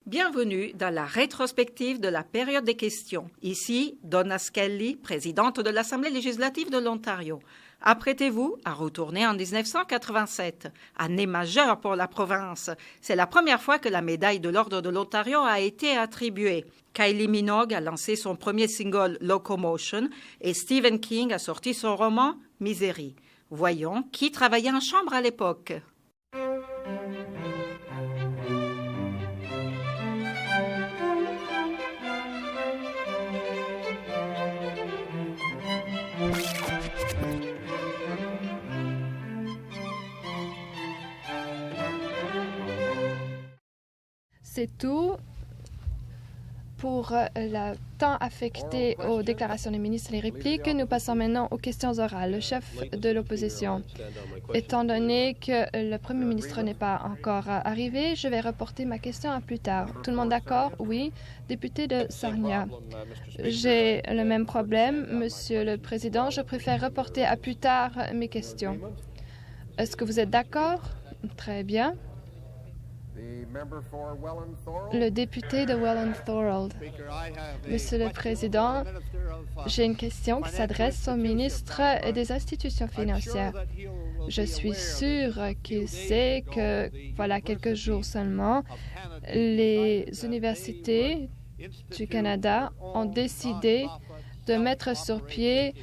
Bienvenue dans la rétrospective de la période des questions. Ici, Donna Skelly, présidente de l'Assemblée législative de l'Ontario. Apprêtez-vous à retourner en 1987, année majeure pour la province. C'est la première fois que la médaille de l'Ordre de l'Ontario a été attribuée. Kylie Minogue a lancé son premier single Locomotion et Stephen King a sorti son roman Misery. Voyons qui travaillait en chambre à l'époque. C'est tout pour le temps affecté aux déclarations des ministres et les répliques. Nous passons maintenant aux questions orales. Le chef de l'opposition. Étant donné que le premier ministre n'est pas encore arrivé, je vais reporter ma question à plus tard. Tout le monde d'accord? Oui. Député de Sarnia. J'ai le même problème, Monsieur le Président. Je préfère reporter à plus tard mes questions. Est-ce que vous êtes d'accord? Très bien. Le député de Welland-Thorold. Monsieur le Président, j'ai une question qui s'adresse au ministre des Institutions financières. Je suis sûr qu'il sait que, voilà quelques jours seulement, les universités du Canada ont décidé de mettre sur pied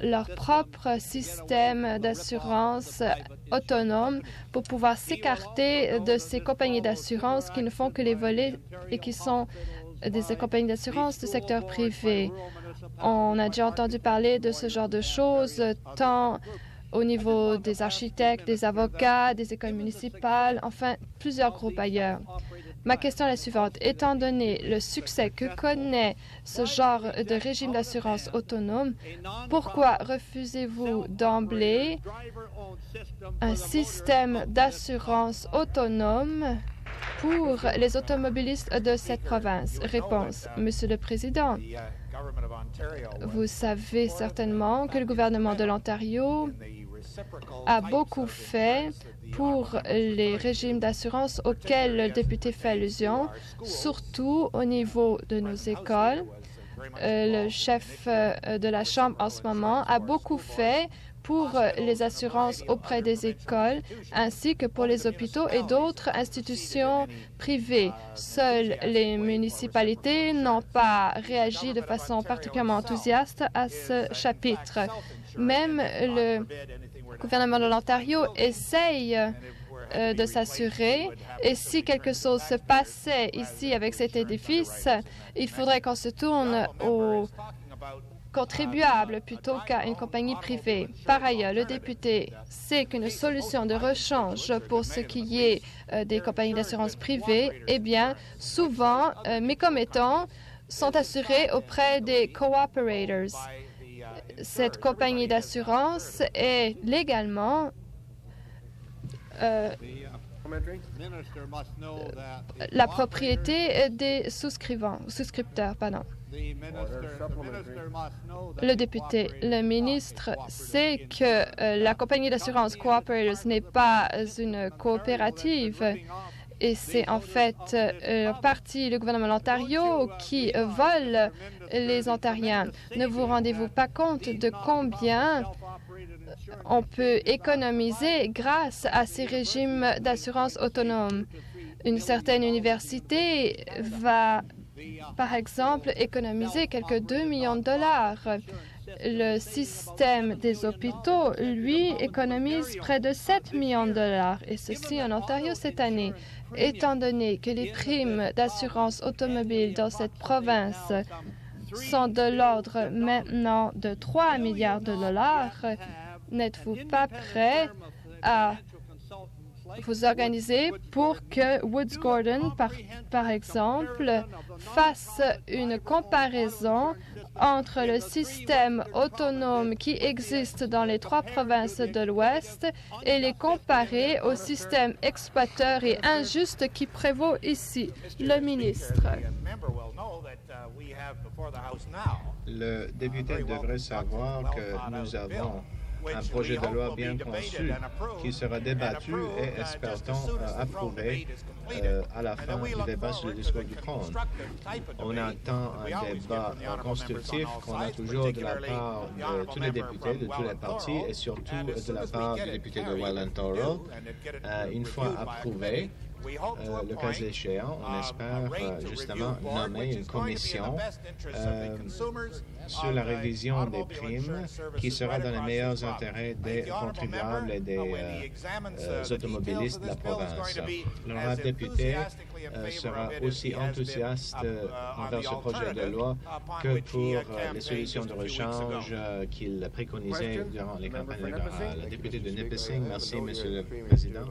leur propre système d'assurance autonome pour pouvoir s'écarter de ces compagnies d'assurance qui ne font que les voler et qui sont des compagnies d'assurance du secteur privé. On a déjà entendu parler de ce genre de choses, tant au niveau des architectes, des avocats, des écoles municipales, enfin plusieurs groupes ailleurs. Ma question est la suivante. Étant donné le succès que connaît ce genre de régime d'assurance autonome, pourquoi refusez-vous d'emblée un système d'assurance autonome pour les automobilistes de cette province? Réponse. Monsieur le Président, vous savez certainement que le gouvernement de l'Ontario a beaucoup fait pour les régimes d'assurance auxquels le député fait allusion, surtout au niveau de nos écoles. Le chef de la Chambre en ce moment a beaucoup fait pour les assurances auprès des écoles, ainsi que pour les hôpitaux et d'autres institutions privées. Seules les municipalités n'ont pas réagi de façon particulièrement enthousiaste à ce chapitre. Même le gouvernement de l'Ontario essaye de s'assurer, et si quelque chose se passait ici avec cet édifice, il faudrait qu'on se tourne aux contribuables plutôt qu'à une compagnie privée. Par ailleurs, le député sait qu'une solution de rechange pour ce qui est des compagnies d'assurance privées, eh bien, souvent, mes commettants sont assurés auprès des cooperators. Cette compagnie d'assurance est légalement la propriété des souscripteurs. Le député, le ministre sait que la compagnie d'assurance Cooperators n'est pas une coopérative et c'est en fait en partie le gouvernement de l'Ontario qui vole les Ontariens. Ne vous rendez-vous pas compte de combien on peut économiser grâce à ces régimes d'assurance autonome? Une certaine université va, par exemple, économiser quelques 2 millions de dollars. Le système des hôpitaux, lui, économise près de 7 millions de dollars, et ceci en Ontario cette année. Étant donné que les primes d'assurance automobile dans cette province sont de l'ordre maintenant de 3 milliards de dollars, n'êtes-vous pas prêt à vous organiser pour que Woods Gordon, par exemple, fasse une comparaison entre le système autonome qui existe dans les 3 provinces de l'Ouest et les comparer au système exploiteur et injuste qui prévaut ici? Le ministre. Le député devrait savoir que nous avons un projet de loi bien conçu qui sera débattu et, espère-t-on, approuvé à la fin du débat sur le discours du trône. On attend un débat constructif qu'on a toujours de la part de tous les députés, de tous les partis et surtout de la part du député de Welland-Thorold. Une fois approuvé, le cas échéant, on espère justement nommer une commission sur la révision des primes qui sera dans les meilleurs intérêts des contribuables et des automobilistes de la province. L'honorable député sera aussi enthousiaste envers ce projet de loi que pour les solutions de rechange qu'il préconisait durant les campagnes électorales. Le député de Nipissing, merci, Monsieur le Président.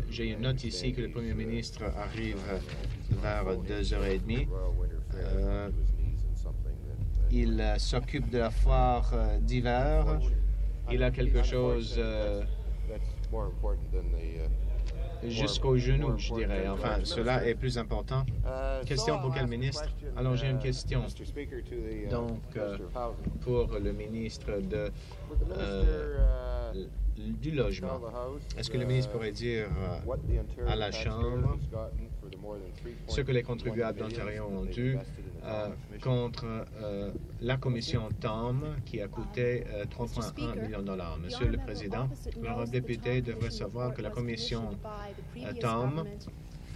J'ai une note ici que le Premier ministre arrive vers 2h30. Il s'occupe de la foire d'hiver. Il a quelque chose jusqu'au genou, je dirais. Enfin, cela est plus important. Question pour quel ministre? Alors, j'ai une question. Donc, pour le ministre du logement. Est-ce que le ministre pourrait dire à la Chambre ce que les contribuables d'Ontario ont eu contre la commission TOM qui a coûté 3,1 millions de dollars? Monsieur le Président, l'honorable député devrait savoir que la commission TOM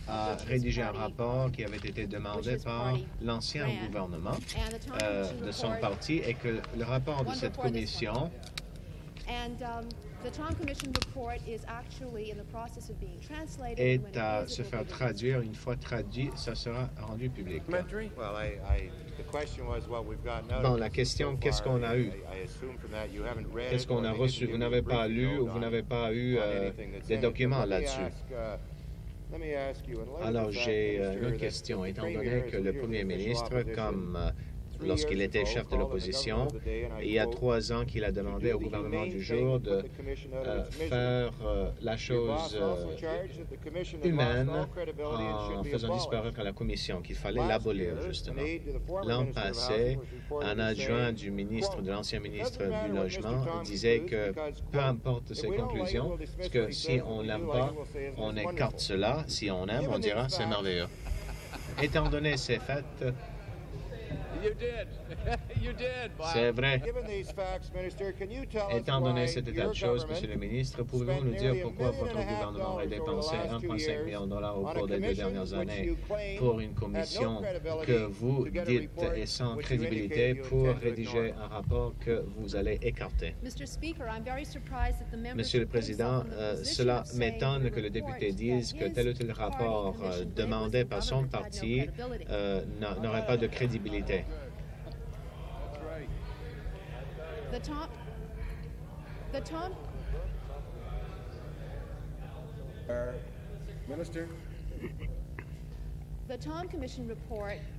a rédigé un rapport qui avait été demandé par l'ancien gouvernement de son parti et que le rapport de cette commission est à se faire traduire. Une fois traduit, ça sera rendu public. Bon, la question, qu'est-ce qu'on a eu? Qu'est-ce qu'on a reçu? Vous n'avez pas lu ou vous n'avez pas eu des documents là-dessus? Alors, j'ai une autre question. Étant donné que le Premier ministre, comme lorsqu'il était chef de l'opposition, il y a 3 ans qu'il a demandé au gouvernement du jour de faire la chose humaine en faisant disparaître la commission, qu'il fallait l'abolir, justement. L'an passé, un adjoint du ministre, de l'ancien ministre du Logement, disait que peu importe ses conclusions, parce que si on n'aime pas, on écarte cela. Si on aime, on dira c'est merveilleux. Étant donné ces faits, c'est vrai. Étant donné cet état de choses, Monsieur le ministre, pouvez-vous nous dire pourquoi votre gouvernement aurait dépensé 1,5 million de dollars au cours des 2 dernières années pour une commission que vous dites est sans crédibilité pour rédiger un rapport que vous allez écarter? Monsieur le Président, cela m'étonne que le député dise que tel ou tel rapport demandé par son parti n'aurait pas de crédibilité.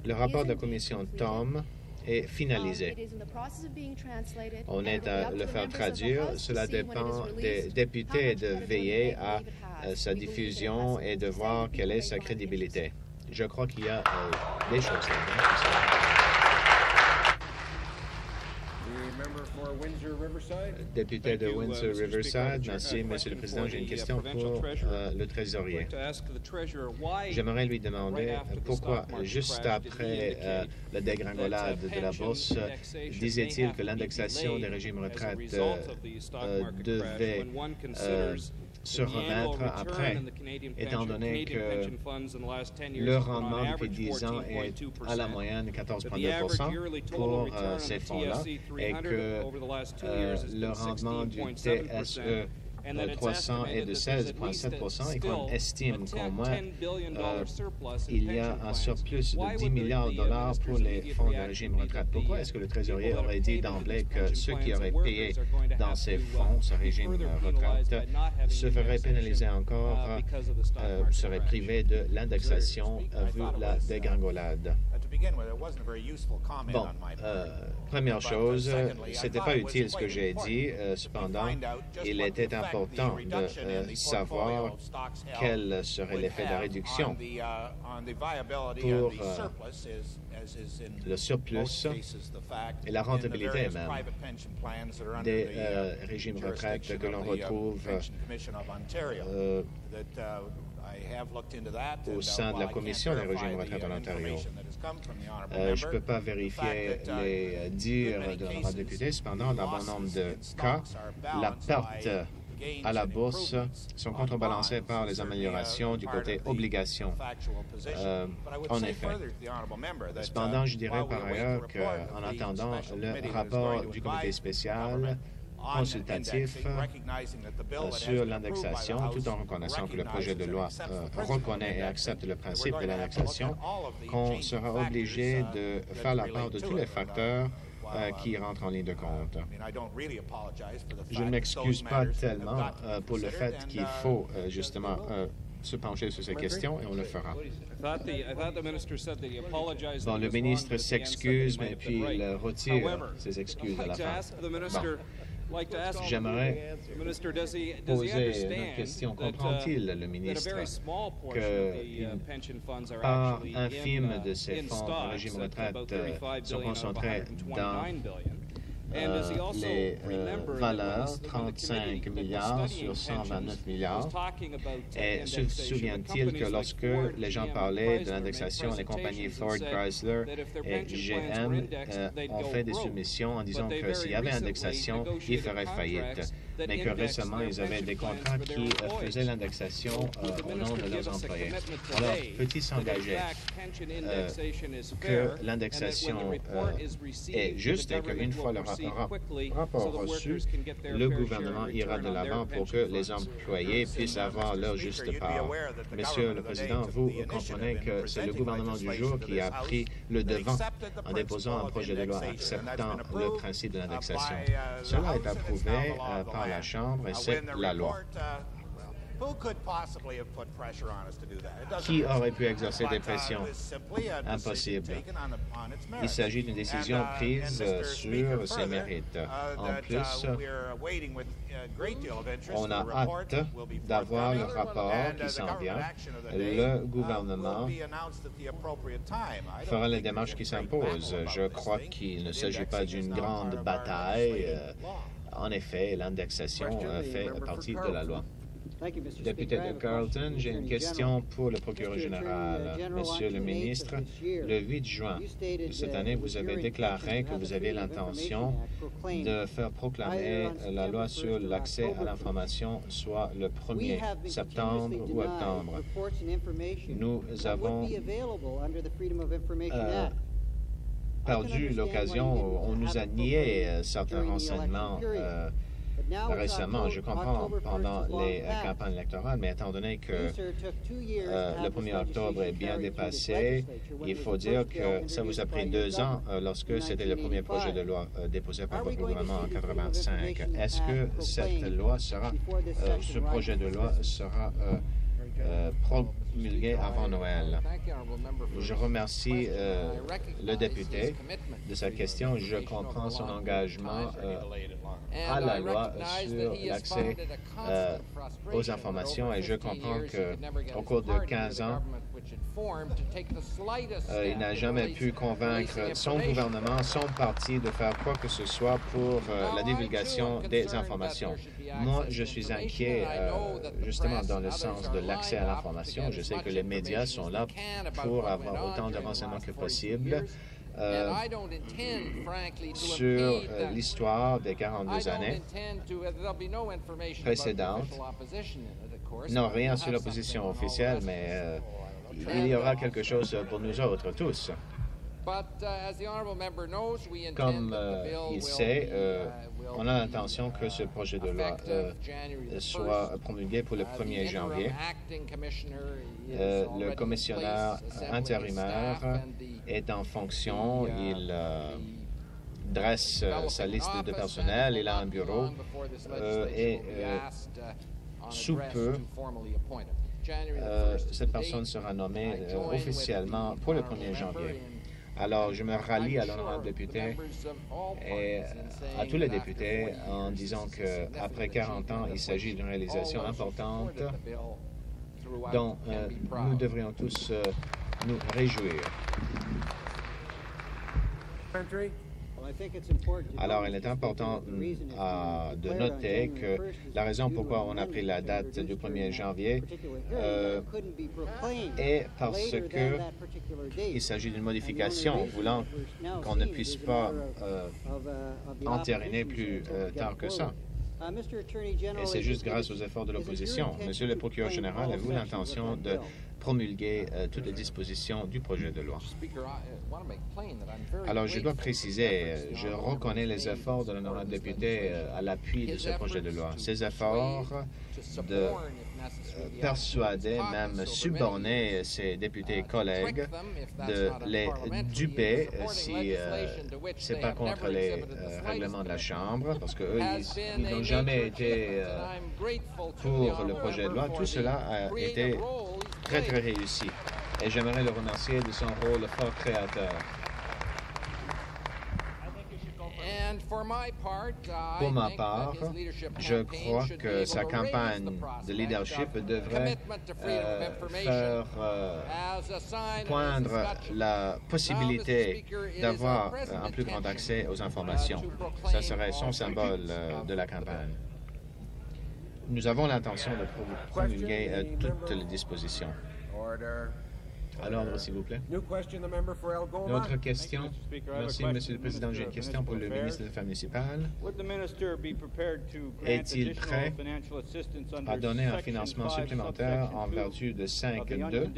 Le rapport de la commission TOM est finalisé. On est à le faire traduire. Cela dépend des députés de veiller à sa diffusion et de voir quelle est sa crédibilité. Je crois qu'il y a des choses là-dedans. Député de Windsor-Riverside, merci, Monsieur le Président. J'ai une question pour le trésorier. J'aimerais lui demander pourquoi, juste après la dégringolade de la bourse, disait-il que l'indexation des régimes retraite devait se remettre après, étant donné que le rendement depuis 10 ans est à la moyenne 14,2% pour ces fonds-là et que le rendement du TSE 300 est de 16,7% et qu'on estime qu'au moins il y a un surplus de 10 milliards de dollars pour les fonds de régime retraite. Pourquoi est-ce que le trésorier aurait dit d'emblée que ceux qui auraient payé dans ces fonds, ce régime retraite, se feraient pénaliser encore, seraient privés de l'indexation vu la dégringolade? Bon, première chose, c'était pas utile ce que j'ai dit. Cependant, il était important de savoir quel serait l'effet de la réduction pour le surplus et la rentabilité même des régimes retraite que l'on retrouve au sein de la Commission des régimes retraite en Ontario. Je ne peux pas vérifier les dires de l'honorable député, cependant, dans bon nombre de cas, la perte à la bourse sont contrebalancées par les améliorations du côté obligations. En effet. Cependant, je dirais par ailleurs qu'en attendant le rapport du comité spécial consultatif sur l'indexation, tout en reconnaissant que le projet de loi reconnaît et accepte le principe de l'indexation, qu'on sera obligé de faire la part de tous les facteurs qui rentrent en ligne de compte. Je ne m'excuse pas tellement pour le fait qu'il faut justement se pencher sur ces questions et on le fera. Bon, le ministre s'excuse, mais puis il retire ses excuses à la fin. Bon. J'aimerais poser une autre question. Comprend-il, le ministre, qu'une part infime de ces fonds de régime retraite sont concentrés dans les valeurs, 35 milliards sur 129 milliards. Et se souvient-il que lorsque les gens parlaient de l'indexation, les compagnies Ford, Chrysler et GM ont fait des soumissions en disant que s'il y avait indexation, ils feraient faillite. Mais que récemment, ils avaient des contrats qui faisaient l'indexation au nom de leurs employés. Alors, peut-il s'engager que l'indexation est juste et qu'une fois le rapport reçu, le gouvernement ira de l'avant pour que les employés puissent avoir leur juste part? Monsieur le Président, vous comprenez que c'est le gouvernement du jour qui a pris le devant en déposant un projet de loi acceptant le principe de l'indexation. Cela est approuvé par la Chambre et c'est la loi. Qui aurait pu exercer des pressions? Impossible. Il s'agit d'une décision prise sur ses mérites. En plus, on a hâte d'avoir le rapport qui s'en vient. Le gouvernement fera les démarches qui s'imposent. Je crois qu'il ne s'agit pas d'une grande bataille. En effet, l'indexation fait partie de la loi. Député de Carleton, j'ai une question pour le procureur général. Monsieur le ministre, le 8 juin de cette année, vous avez déclaré que vous aviez l'intention de faire proclamer la loi sur l'accès à l'information, soit le 1er septembre ou octobre. Nous avons perdu l'occasion, on nous a nié certains renseignements récemment. Je comprends pendant les campagnes électorales, mais étant donné que le 1er octobre est bien dépassé, il faut dire que ça vous a pris 2 ans lorsque c'était le premier projet de loi déposé par votre gouvernement en 1985. Est-ce que cette loi sera, ce projet de loi sera promulgué avant Noël? Je remercie le député de sa question. Je comprends son engagement à la loi sur l'accès aux informations et je comprends qu'au cours de 15 ans, il n'a jamais pu convaincre son gouvernement, son parti de faire quoi que ce soit pour la divulgation des informations. Moi, je suis inquiet justement dans le sens de l'accès à l'information. Je sais que les médias sont là pour avoir autant de renseignements que possible. Sur l'histoire des 42 années précédentes. Non, rien sur l'opposition officielle, mais il y aura quelque chose pour nous autres, tous. Comme il sait, on a l'intention que ce projet de loi soit promulgué pour le 1er janvier. Le commissionnaire intérimaire est en fonction. Il dresse sa liste de personnel. Il a un bureau et sous peu, cette personne sera nommée officiellement pour le 1er janvier. Alors, je me rallie à l'honorable député et à tous les députés en disant qu'après 40 ans, il s'agit d'une réalisation importante dont nous devrions tous nous réjouir. Alors, il est important de noter que la raison pourquoi on a pris la date du 1er janvier est parce qu'il s'agit d'une modification voulant qu'on ne puisse pas entériner plus tard que ça. Et c'est juste grâce aux efforts de l'opposition. Monsieur le procureur général, avez-vous l'intention de promulguer toutes les dispositions du projet de loi? Alors, je dois préciser, je reconnais les efforts de l'honorable député à l'appui de ce projet de loi. Ces efforts de persuader, même suborner ses députés collègues, de les duper si ce n'est pas contre les règlements de la Chambre, parce qu'eux, ils n'ont jamais été pour le projet de loi. Tout cela a été très, très réussi. Et j'aimerais le remercier de son rôle fort créateur. Pour ma part, je crois que sa campagne de leadership devrait faire poindre la possibilité d'avoir un plus grand accès aux informations. Ça serait son symbole de la campagne. Nous avons l'intention de promulguer toutes les dispositions. À l'ordre, s'il vous plaît. Autre question. Merci, Monsieur le Président. J'ai une question pour le ministre des Affaires municipales. Est-il prêt à donner un financement supplémentaire en vertu de 5.2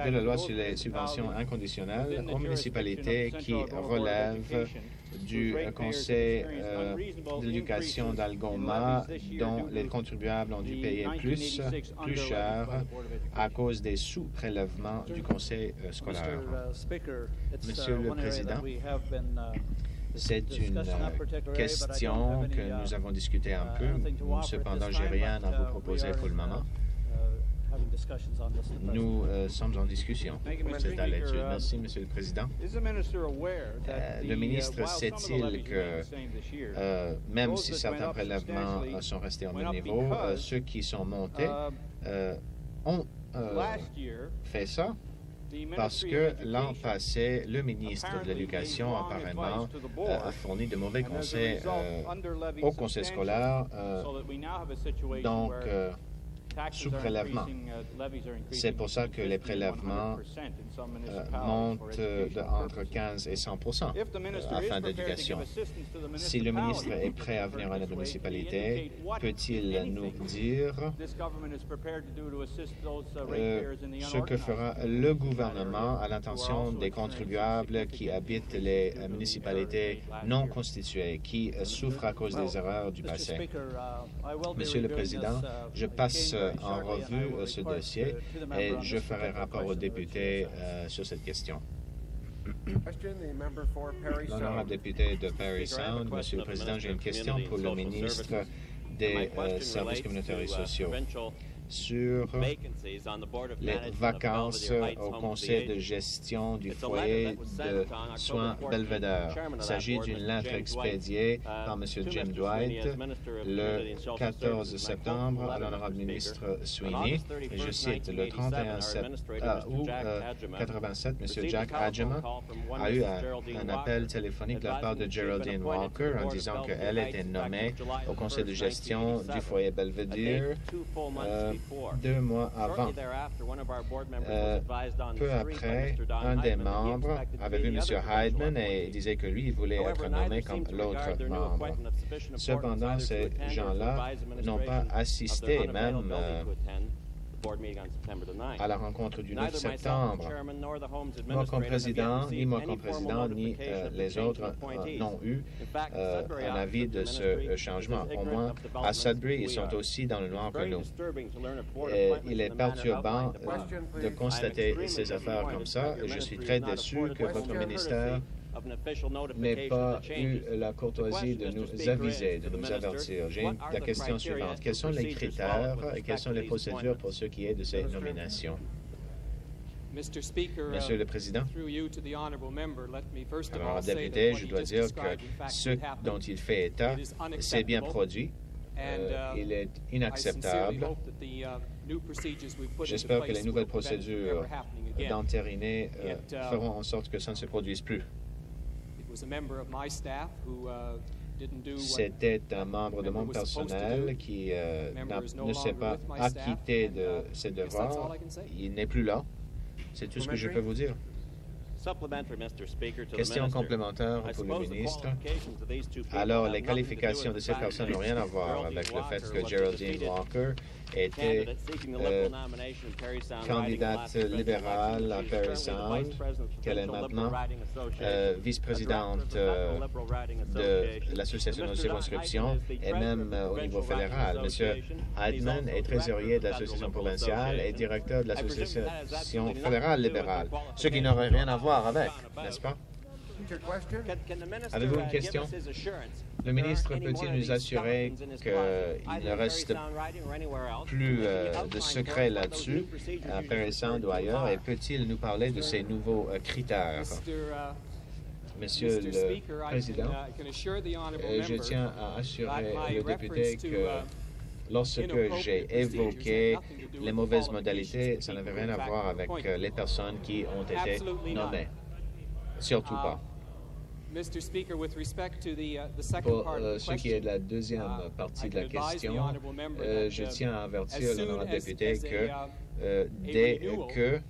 de la loi sur les subventions inconditionnelles aux municipalités qui relèvent du Conseil de l'éducation d'Algoma, dont les contribuables ont dû payer plus cher à cause des sous-prélèvements du Conseil scolaire? Monsieur le Président, c'est une question que nous avons discutée un peu. Cependant, je n'ai rien à vous proposer pour le moment. Nous sommes en discussion c'est à l'étude. Merci, Monsieur le Président. Le ministre sait-il que même si certains prélèvements sont restés au même niveau, ceux qui sont montés ont fait ça parce que l'an passé, le ministre de l'Éducation apparemment a fourni de mauvais conseils au conseil scolaire. Donc, sous prélèvement. C'est pour ça que les prélèvements montent entre 15 et 100% à fin d'éducation. Si le ministre est prêt à venir à la municipalité, peut-il nous dire ce que fera le gouvernement à l'intention des contribuables qui habitent les municipalités non constituées, qui souffrent à cause des erreurs du passé? Monsieur le Président, je passe en revue ce dossier et je ferai rapport aux députés sur cette question. L'honorable député de Parry Sound, Monsieur le Président, j'ai une question pour le ministre des Services communautaires et sociaux sur les vacances au conseil de gestion du foyer de soins Belvedere. Il s'agit d'une lettre expédiée par M. Jim Dwight le 14 septembre à l'honorable ministre Sweeney. Et je cite, le 31 août 87, M. Jack Adjama a eu un appel téléphonique de la part de Geraldine Walker en disant qu'elle était nommée au conseil de gestion du foyer Belvedere 2 mois avant. Peu après, un des membres avait vu M. Heidman et disait que lui, il voulait être nommé comme l'autre membre. Cependant, ces gens-là n'ont pas assisté même à la rencontre du 9 septembre. Moi comme président, ni les autres n'ont eu un avis de ce changement. Au moins, à Sudbury, ils sont aussi dans le noir que nous. Et il est perturbant de constater ces affaires comme ça. Et je suis très déçu que votre ministère n'ait pas eu la courtoisie de nous aviser, de nous avertir. J'ai la question suivante. Quels sont les critères et quelles sont les procédures pour ce qui est de ces nominations? Monsieur le Président, alors, député, je dois dire que ce dont il fait état, c'est bien produit. Il est inacceptable. J'espère que les nouvelles procédures d'entériner feront en sorte que ça ne se produise plus. C'était un membre de mon personnel qui ne s'est pas acquitté de ses devoirs. Il n'est plus là. C'est tout ce que je peux vous dire. Question complémentaire pour le ministre. Alors, les qualifications de ces personnes n'ont rien à voir avec le fait que Geraldine Walker était candidate libérale à Parry Sound, qu'elle est maintenant vice-présidente de l'Association de circonscription et même au niveau fédéral. M. Heidman est trésorier de l'Association provinciale et directeur de l'Association fédérale libérale, ce qui n'aurait rien à voir avec, n'est-ce pas? Avez-vous une question? Le ministre peut-il nous assurer qu'il ne reste plus de secret là-dessus, à Parry Sound ou ailleurs, et peut-il nous parler de ces nouveaux critères? Monsieur le Président, je tiens à assurer le député que lorsque j'ai évoqué les mauvaises modalités, ça n'avait rien à voir avec les personnes qui ont été nommées. Surtout pas. Pour ce qui est de la deuxième partie de la question, je tiens à avertir l'honorable député que dès que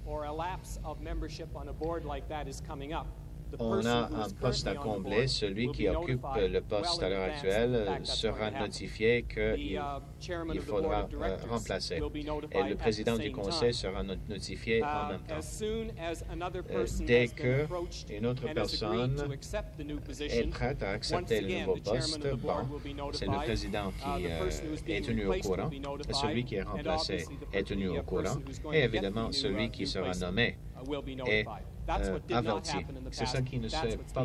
on a un poste à combler, celui qui occupe le poste à l'heure actuelle sera notifié qu'il faudra remplacer. Et le président du conseil sera notifié en même temps. Dès qu'une autre personne est prête à accepter le nouveau poste, c'est le président qui est tenu au courant, celui qui est remplacé est tenu au courant, et évidemment celui qui sera nommé est averti. C'est ça qui ne s'est pas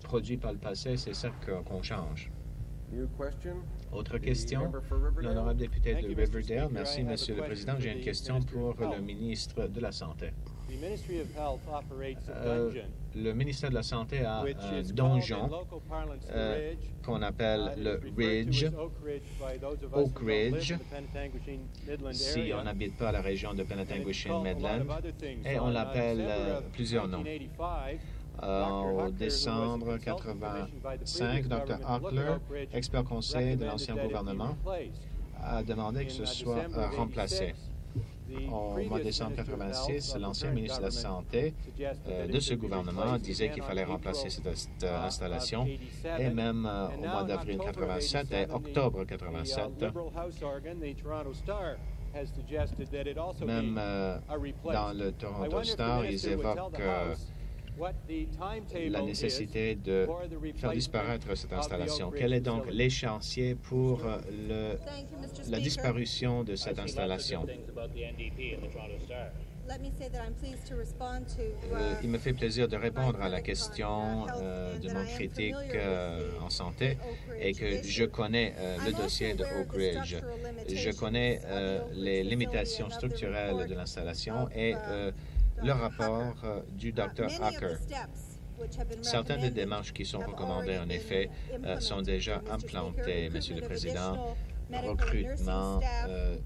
produit par le passé, c'est ça qu'on change. Autre question? L'honorable député de Riverdale. Merci, Monsieur le Président. J'ai une question pour le ministre de la Santé. Le ministère de la Santé a un donjon qu'on appelle le Ridge, Oak Ridge, si on n'habite pas la région de Penetanguishene-Midland, et on l'appelle plusieurs noms. En décembre 1985, Dr. Hockler, expert conseil de l'ancien gouvernement, a demandé que ce soit remplacé. Au mois de décembre 1986, l'ancien ministre de la Santé de ce gouvernement disait qu'il fallait remplacer cette installation. Et même au mois d'avril 1987 et octobre 1987, même dans le Toronto Star, ils évoquent la nécessité de faire disparaître cette installation. Quel est donc l'échéancier pour la disparition de cette installation? Il me fait plaisir de répondre à la question de mon critique en santé et que je connais le dossier de Oak Ridge. Je connais les limitations structurelles de l'installation et le rapport du Dr. Hocker. Certaines des démarches qui sont recommandées, en effet, sont déjà implantées, Monsieur le Président. Recrutement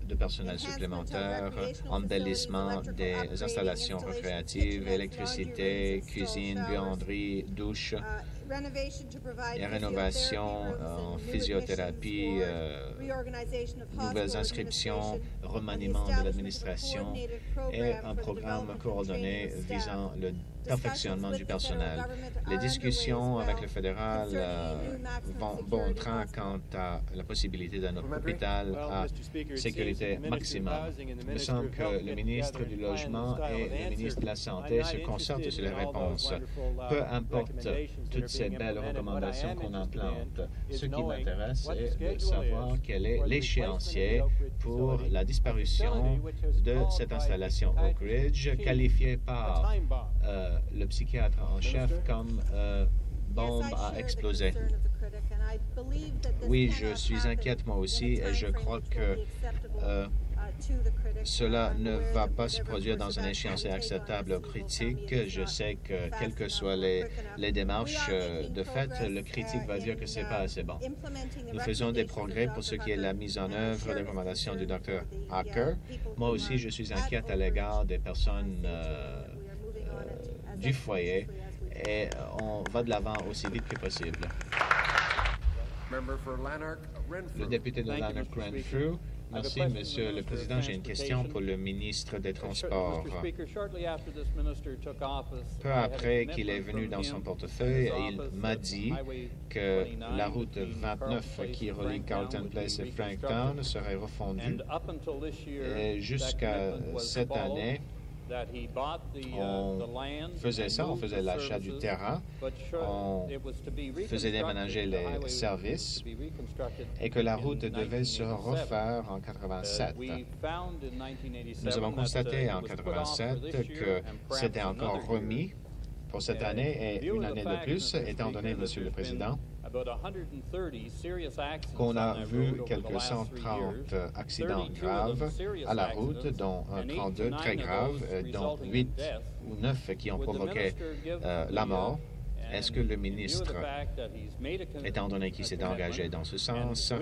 de personnel supplémentaire, embellissement des installations récréatives, électricité, cuisine, buanderie, douche, et rénovation en physiothérapie, nouvelles inscriptions, remaniement de l'administration et un programme coordonné visant le perfectionnement du personnel. Les discussions avec le fédéral vont bon train quant à la possibilité d'un hôpital à sécurité maximum. Il me semble que le ministre du Logement et le ministre de la Santé se concertent sur les réponses. Peu importe toutes ces belles recommandations qu'on implante. Ce qui m'intéresse, c'est de savoir quel est l'échéancier pour la disparition de cette installation Oak Ridge, qualifiée par le psychiatre en chef comme bombe à exploser. Oui, je suis inquiète moi aussi et je crois que Cela ne va pas se produire dans un échéancier acceptable aux critiques. Je sais que, quelles que soient les démarches de fait, le critique va dire que ce n'est pas assez bon. Nous faisons des progrès pour ce qui est la mise en œuvre des recommandations du Dr. Hacker. Moi aussi, je suis inquiète à l'égard des personnes du foyer et on va de l'avant aussi vite que possible. Le député de Lanark-Renfrew. Merci, Monsieur le Président. J'ai une question pour le ministre des Transports. Peu après qu'il est venu dans son portefeuille, il m'a dit que la route 29 qui relie Carleton Place et Franktown serait refondue. Et jusqu'à cette année, on faisait ça, on faisait l'achat du terrain, on faisait déménager les services et que la route devait se refaire en 87. Nous avons constaté en 87 que c'était encore remis pour cette année et une année de plus, étant donné, Monsieur le Président, qu'on a vu quelques 130 accidents graves à la route, dont 32 très graves, dont 8 ou 9 qui ont provoqué la mort. Est-ce que le ministre, étant donné qu'il s'est engagé dans ce sens,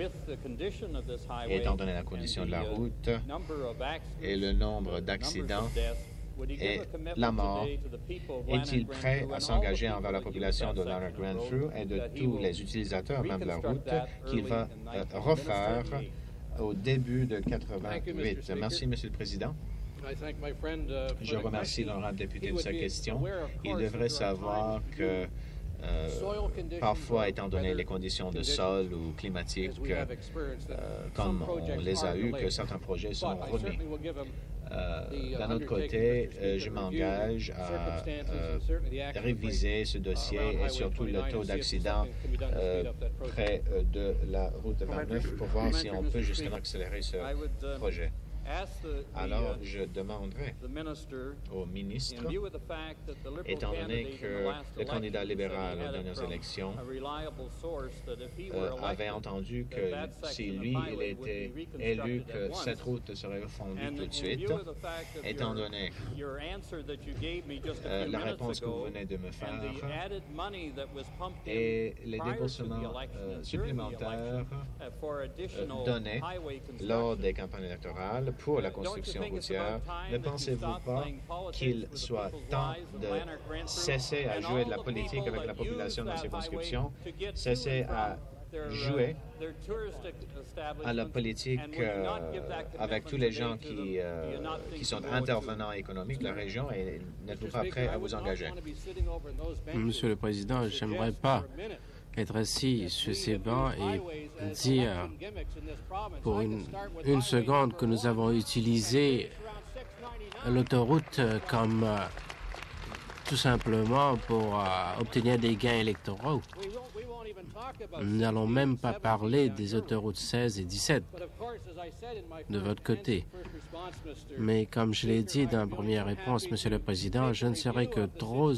et étant donné la condition de la route et le nombre d'accidents et la mort, est-il prêt à s'engager envers la population de Lanark-Renfrew et de tous les utilisateurs même de la route qu'il va refaire au début de 88? Merci, Monsieur le Président. Je remercie l'honorable député de sa question. Il devrait savoir que parfois, étant donné les conditions de sol ou climatiques, comme on les a eues, que certains projets sont remis. D'un autre côté, je m'engage à réviser ce dossier et surtout le taux d'accident près de la route 29 pour voir si on peut justement accélérer ce projet. Alors, je demanderai au ministre, étant donné que le candidat libéral aux dernières élections avait entendu que si lui, il était élu, que cette route serait refondue tout de suite, étant donné la réponse que vous venez de me faire et les déboursements supplémentaires donnés lors des campagnes électorales pour la construction routière, ne pensez-vous pas qu'il soit temps de cesser à jouer de la politique avec la population de la circonscription, cesser à jouer à la politique avec tous les gens qui sont intervenants économiques de la région et n'êtes-vous pas prêt à vous engager? Monsieur le Président, j'aimerais pas être assis sur ces bancs et dire pour une seconde que nous avons utilisé l'autoroute comme tout simplement pour obtenir des gains électoraux. Nous n'allons même pas parler des autoroutes 16 et 17 de votre côté. Mais comme je l'ai dit dans la première réponse, Monsieur le Président, je ne serais que trop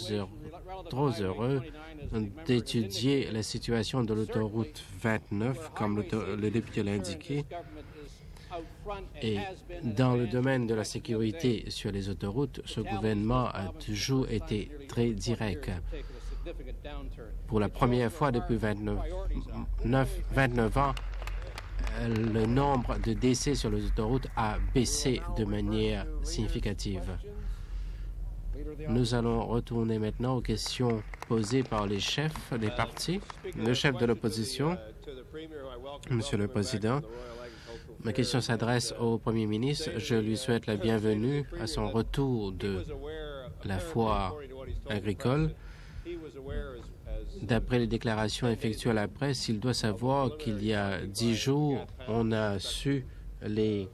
heureux d'étudier la situation de l'autoroute 29, comme le député l'a indiqué. Et dans le domaine de la sécurité sur les autoroutes, ce gouvernement a toujours été très direct. Pour la première fois depuis 29 ans, le nombre de décès sur les autoroutes a baissé de manière significative. Nous allons retourner maintenant aux questions posées par les chefs des partis. Le chef de l'opposition, Monsieur le Président, ma question s'adresse au Premier ministre. Je lui souhaite la bienvenue à son retour de la foire agricole. D'après les déclarations effectuées à la presse, il doit savoir qu'il y a 10 jours, on a su les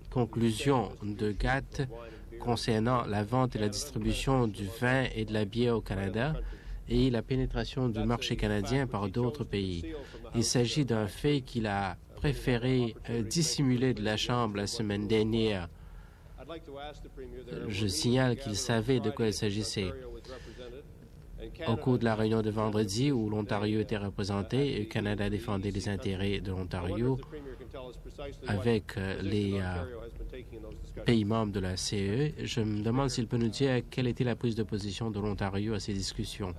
conclusions de GATT concernant la vente et la distribution du vin et de la bière au Canada et la pénétration du marché canadien par d'autres pays. Il s'agit d'un fait qu'il a préféré dissimuler de la Chambre la semaine dernière. Je signale qu'il savait de quoi il s'agissait. Au cours de la réunion de vendredi où l'Ontario était représenté, le Canada défendait les intérêts de l'Ontario avec les pays membres de la CE. Je me demande s'il peut nous dire quelle était la prise de position de l'Ontario à ces discussions.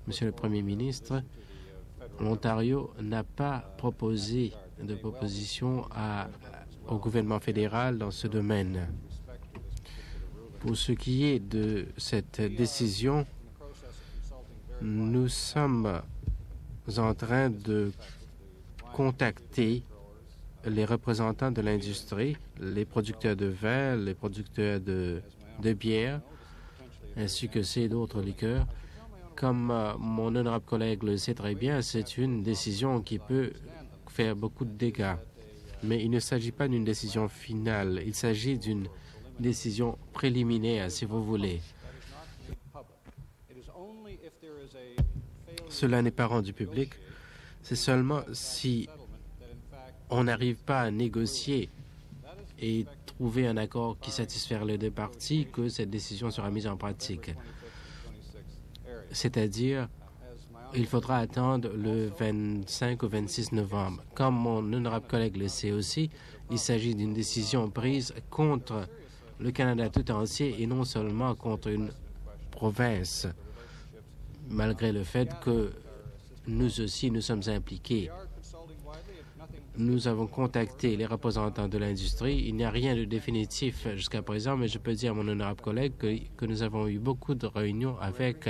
Monsieur le Premier ministre, l'Ontario n'a pas proposé de proposition au gouvernement fédéral dans ce domaine. Pour ce qui est de cette décision, nous sommes en train de contacter les représentants de l'industrie, les producteurs de vin, les producteurs de bière, ainsi que ces d'autres liqueurs. Comme mon honorable collègue le sait très bien, c'est une décision qui peut faire beaucoup de dégâts. Mais il ne s'agit pas d'une décision finale, il s'agit d'une décision préliminaire, si vous voulez. Cela n'est pas rendu public. C'est seulement si on n'arrive pas à négocier et trouver un accord qui satisfait les deux parties que cette décision sera mise en pratique. C'est-à-dire, il faudra attendre le 25 ou 26 novembre. Comme mon honorable collègue le sait aussi, il s'agit d'une décision prise contre le Canada tout entier et non seulement contre une province, malgré le fait que nous aussi, nous sommes impliqués. Nous avons contacté les représentants de l'industrie. Il n'y a rien de définitif jusqu'à présent, mais je peux dire à mon honorable collègue que nous avons eu beaucoup de réunions avec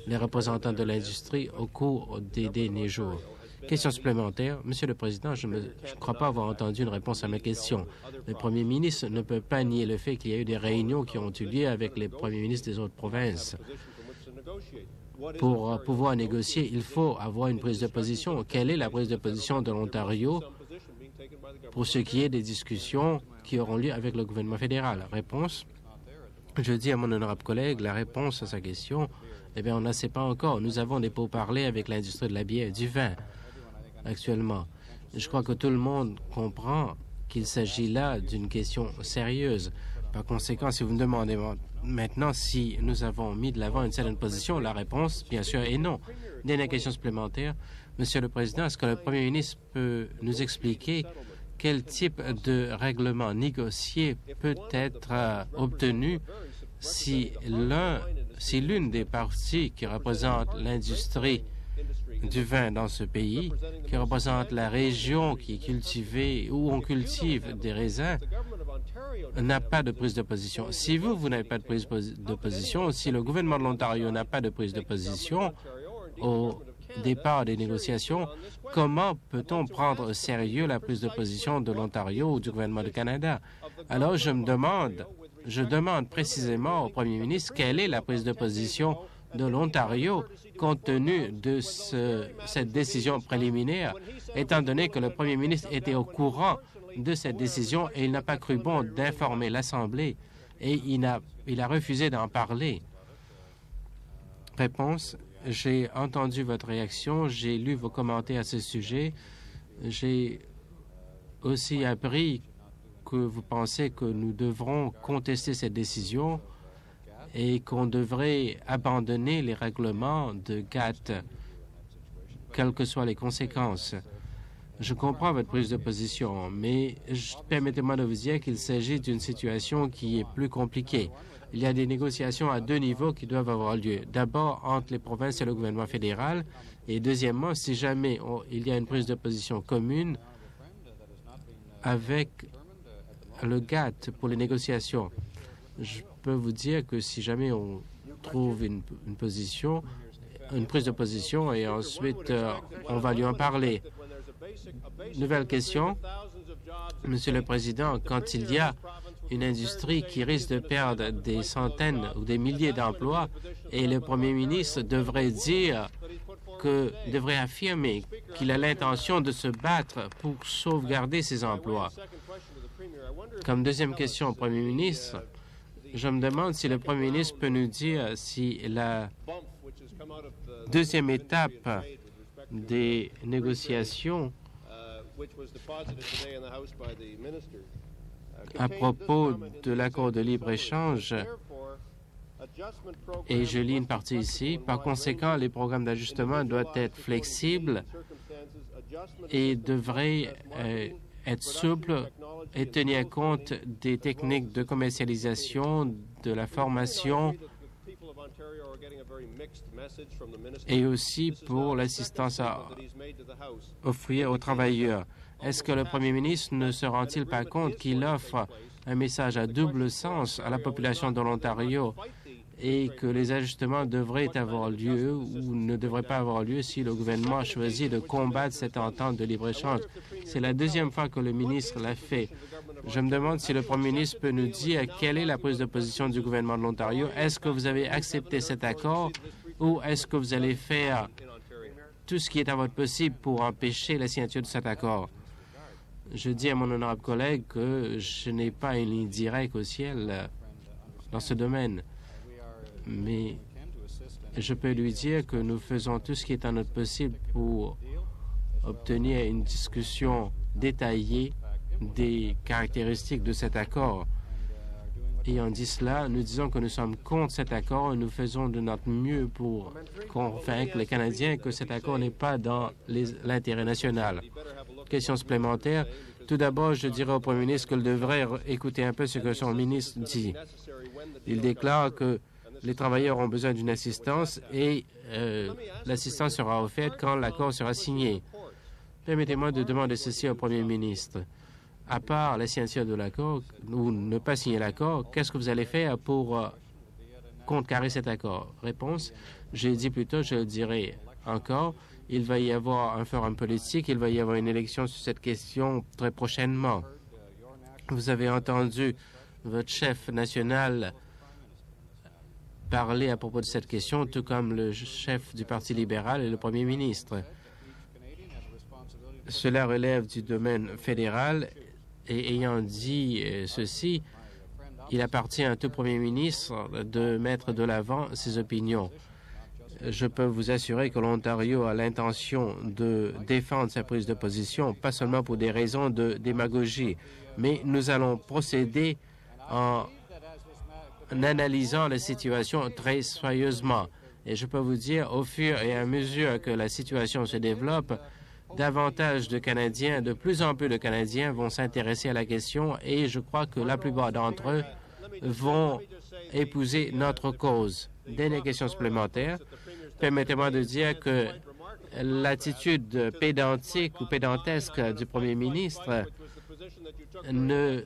les représentants de l'industrie au cours des derniers jours. Question supplémentaire. Monsieur le Président, je ne crois pas avoir entendu une réponse à ma question. Le Premier ministre ne peut pas nier le fait qu'il y a eu des réunions qui ont eu lieu avec les premiers ministres des autres provinces. Pour pouvoir négocier, il faut avoir une prise de position. Quelle est la prise de position de l'Ontario pour ce qui est des discussions qui auront lieu avec le gouvernement fédéral? Réponse. Je dis à mon honorable collègue, la réponse à sa question, eh bien, on ne sait pas encore. Nous avons des pourparlers avec l'industrie de la bière et du vin actuellement. Je crois que tout le monde comprend qu'il s'agit là d'une question sérieuse. Par conséquent, si vous me demandez maintenant si nous avons mis de l'avant une certaine position, la réponse, bien sûr, est non. Dernière question supplémentaire. Monsieur le Président, est-ce que le Premier ministre peut nous expliquer quel type de règlement négocié peut être obtenu si l'une des parties qui représente l'industrie du vin dans ce pays, qui représente la région qui est cultivée, où on cultive des raisins, n'a pas de prise de position. Si vous n'avez pas de prise de position, si le gouvernement de l'Ontario n'a pas de prise de position au départ des négociations, comment peut-on prendre au sérieux la prise de position de l'Ontario ou du gouvernement du Canada? Alors, je demande précisément au Premier ministre quelle est la prise de position de l'Ontario compte tenu de cette décision préliminaire, étant donné que le Premier ministre était au courant de cette décision et il n'a pas cru bon d'informer l'Assemblée et il a refusé d'en parler. Réponse. J'ai entendu votre réaction, j'ai lu vos commentaires à ce sujet. J'ai aussi appris que vous pensez que nous devrons contester cette décision et qu'on devrait abandonner les règlements de GATT, quelles que soient les conséquences. Je comprends votre prise de position, mais permettez-moi de vous dire qu'il s'agit d'une situation qui est plus compliquée. Il y a des négociations à deux niveaux qui doivent avoir lieu. D'abord, entre les provinces et le gouvernement fédéral, et deuxièmement, si jamais il y a une prise de position commune avec le GATT pour les négociations. Je peux vous dire que si jamais on trouve une prise de position, et ensuite on va lui en parler. Nouvelle question. Monsieur le Président, quand il y a une industrie qui risque de perdre des centaines ou des milliers d'emplois et le Premier ministre devrait affirmer qu'il a l'intention de se battre pour sauvegarder ces emplois. Comme deuxième question au Premier ministre, je me demande si le Premier ministre peut nous dire si la deuxième étape des négociations à propos de l'accord de libre-échange, et je lis une partie ici, par conséquent, les programmes d'ajustement doivent être flexibles et devraient être souple et tenir compte des techniques de commercialisation, de la formation et aussi pour l'assistance à offrir aux travailleurs. Est-ce que le Premier ministre ne se rend-il pas compte qu'il offre un message à double sens à la population de l'Ontario et que les ajustements devraient avoir lieu ou ne devraient pas avoir lieu si le gouvernement choisit de combattre cette entente de libre-échange? C'est la deuxième fois que le ministre l'a fait. Je me demande si le Premier ministre peut nous dire quelle est la prise de position du gouvernement de l'Ontario. Est-ce que vous avez accepté cet accord ou est-ce que vous allez faire tout ce qui est à votre possible pour empêcher la signature de cet accord? Je dis à mon honorable collègue que je n'ai pas une ligne directe au ciel dans ce domaine, mais je peux lui dire que nous faisons tout ce qui est à notre possible pour obtenir une discussion détaillée des caractéristiques de cet accord. Ayant dit cela, nous disons que nous sommes contre cet accord et nous faisons de notre mieux pour convaincre les Canadiens que cet accord n'est pas dans l'intérêt national. Question supplémentaire. Tout d'abord, je dirais au Premier ministre qu'il devrait écouter un peu ce que son ministre dit. Il déclare que les travailleurs ont besoin d'une assistance et l'assistance sera offerte quand l'accord sera signé. Permettez-moi de demander ceci au Premier ministre. À part la signature de l'accord ou ne pas signer l'accord, qu'est-ce que vous allez faire pour contrecarrer cet accord? Réponse, j'ai dit plus tôt, je le dirai encore, il va y avoir un forum politique, il va y avoir une élection sur cette question très prochainement. Vous avez entendu votre chef national parler à propos de cette question, tout comme le chef du Parti libéral et le Premier ministre. Cela relève du domaine fédéral et ayant dit ceci, il appartient à tout Premier ministre de mettre de l'avant ses opinions. Je peux vous assurer que l'Ontario a l'intention de défendre sa prise de position, pas seulement pour des raisons de démagogie, mais nous allons procéder en analysant la situation très soigneusement. Et je peux vous dire, au fur et à mesure que la situation se développe, davantage de Canadiens, de plus en plus de Canadiens vont s'intéresser à la question et je crois que la plupart d'entre eux vont épouser notre cause. Dernière question supplémentaire. Permettez-moi de dire que l'attitude pédantique ou pédantesque du Premier ministre ne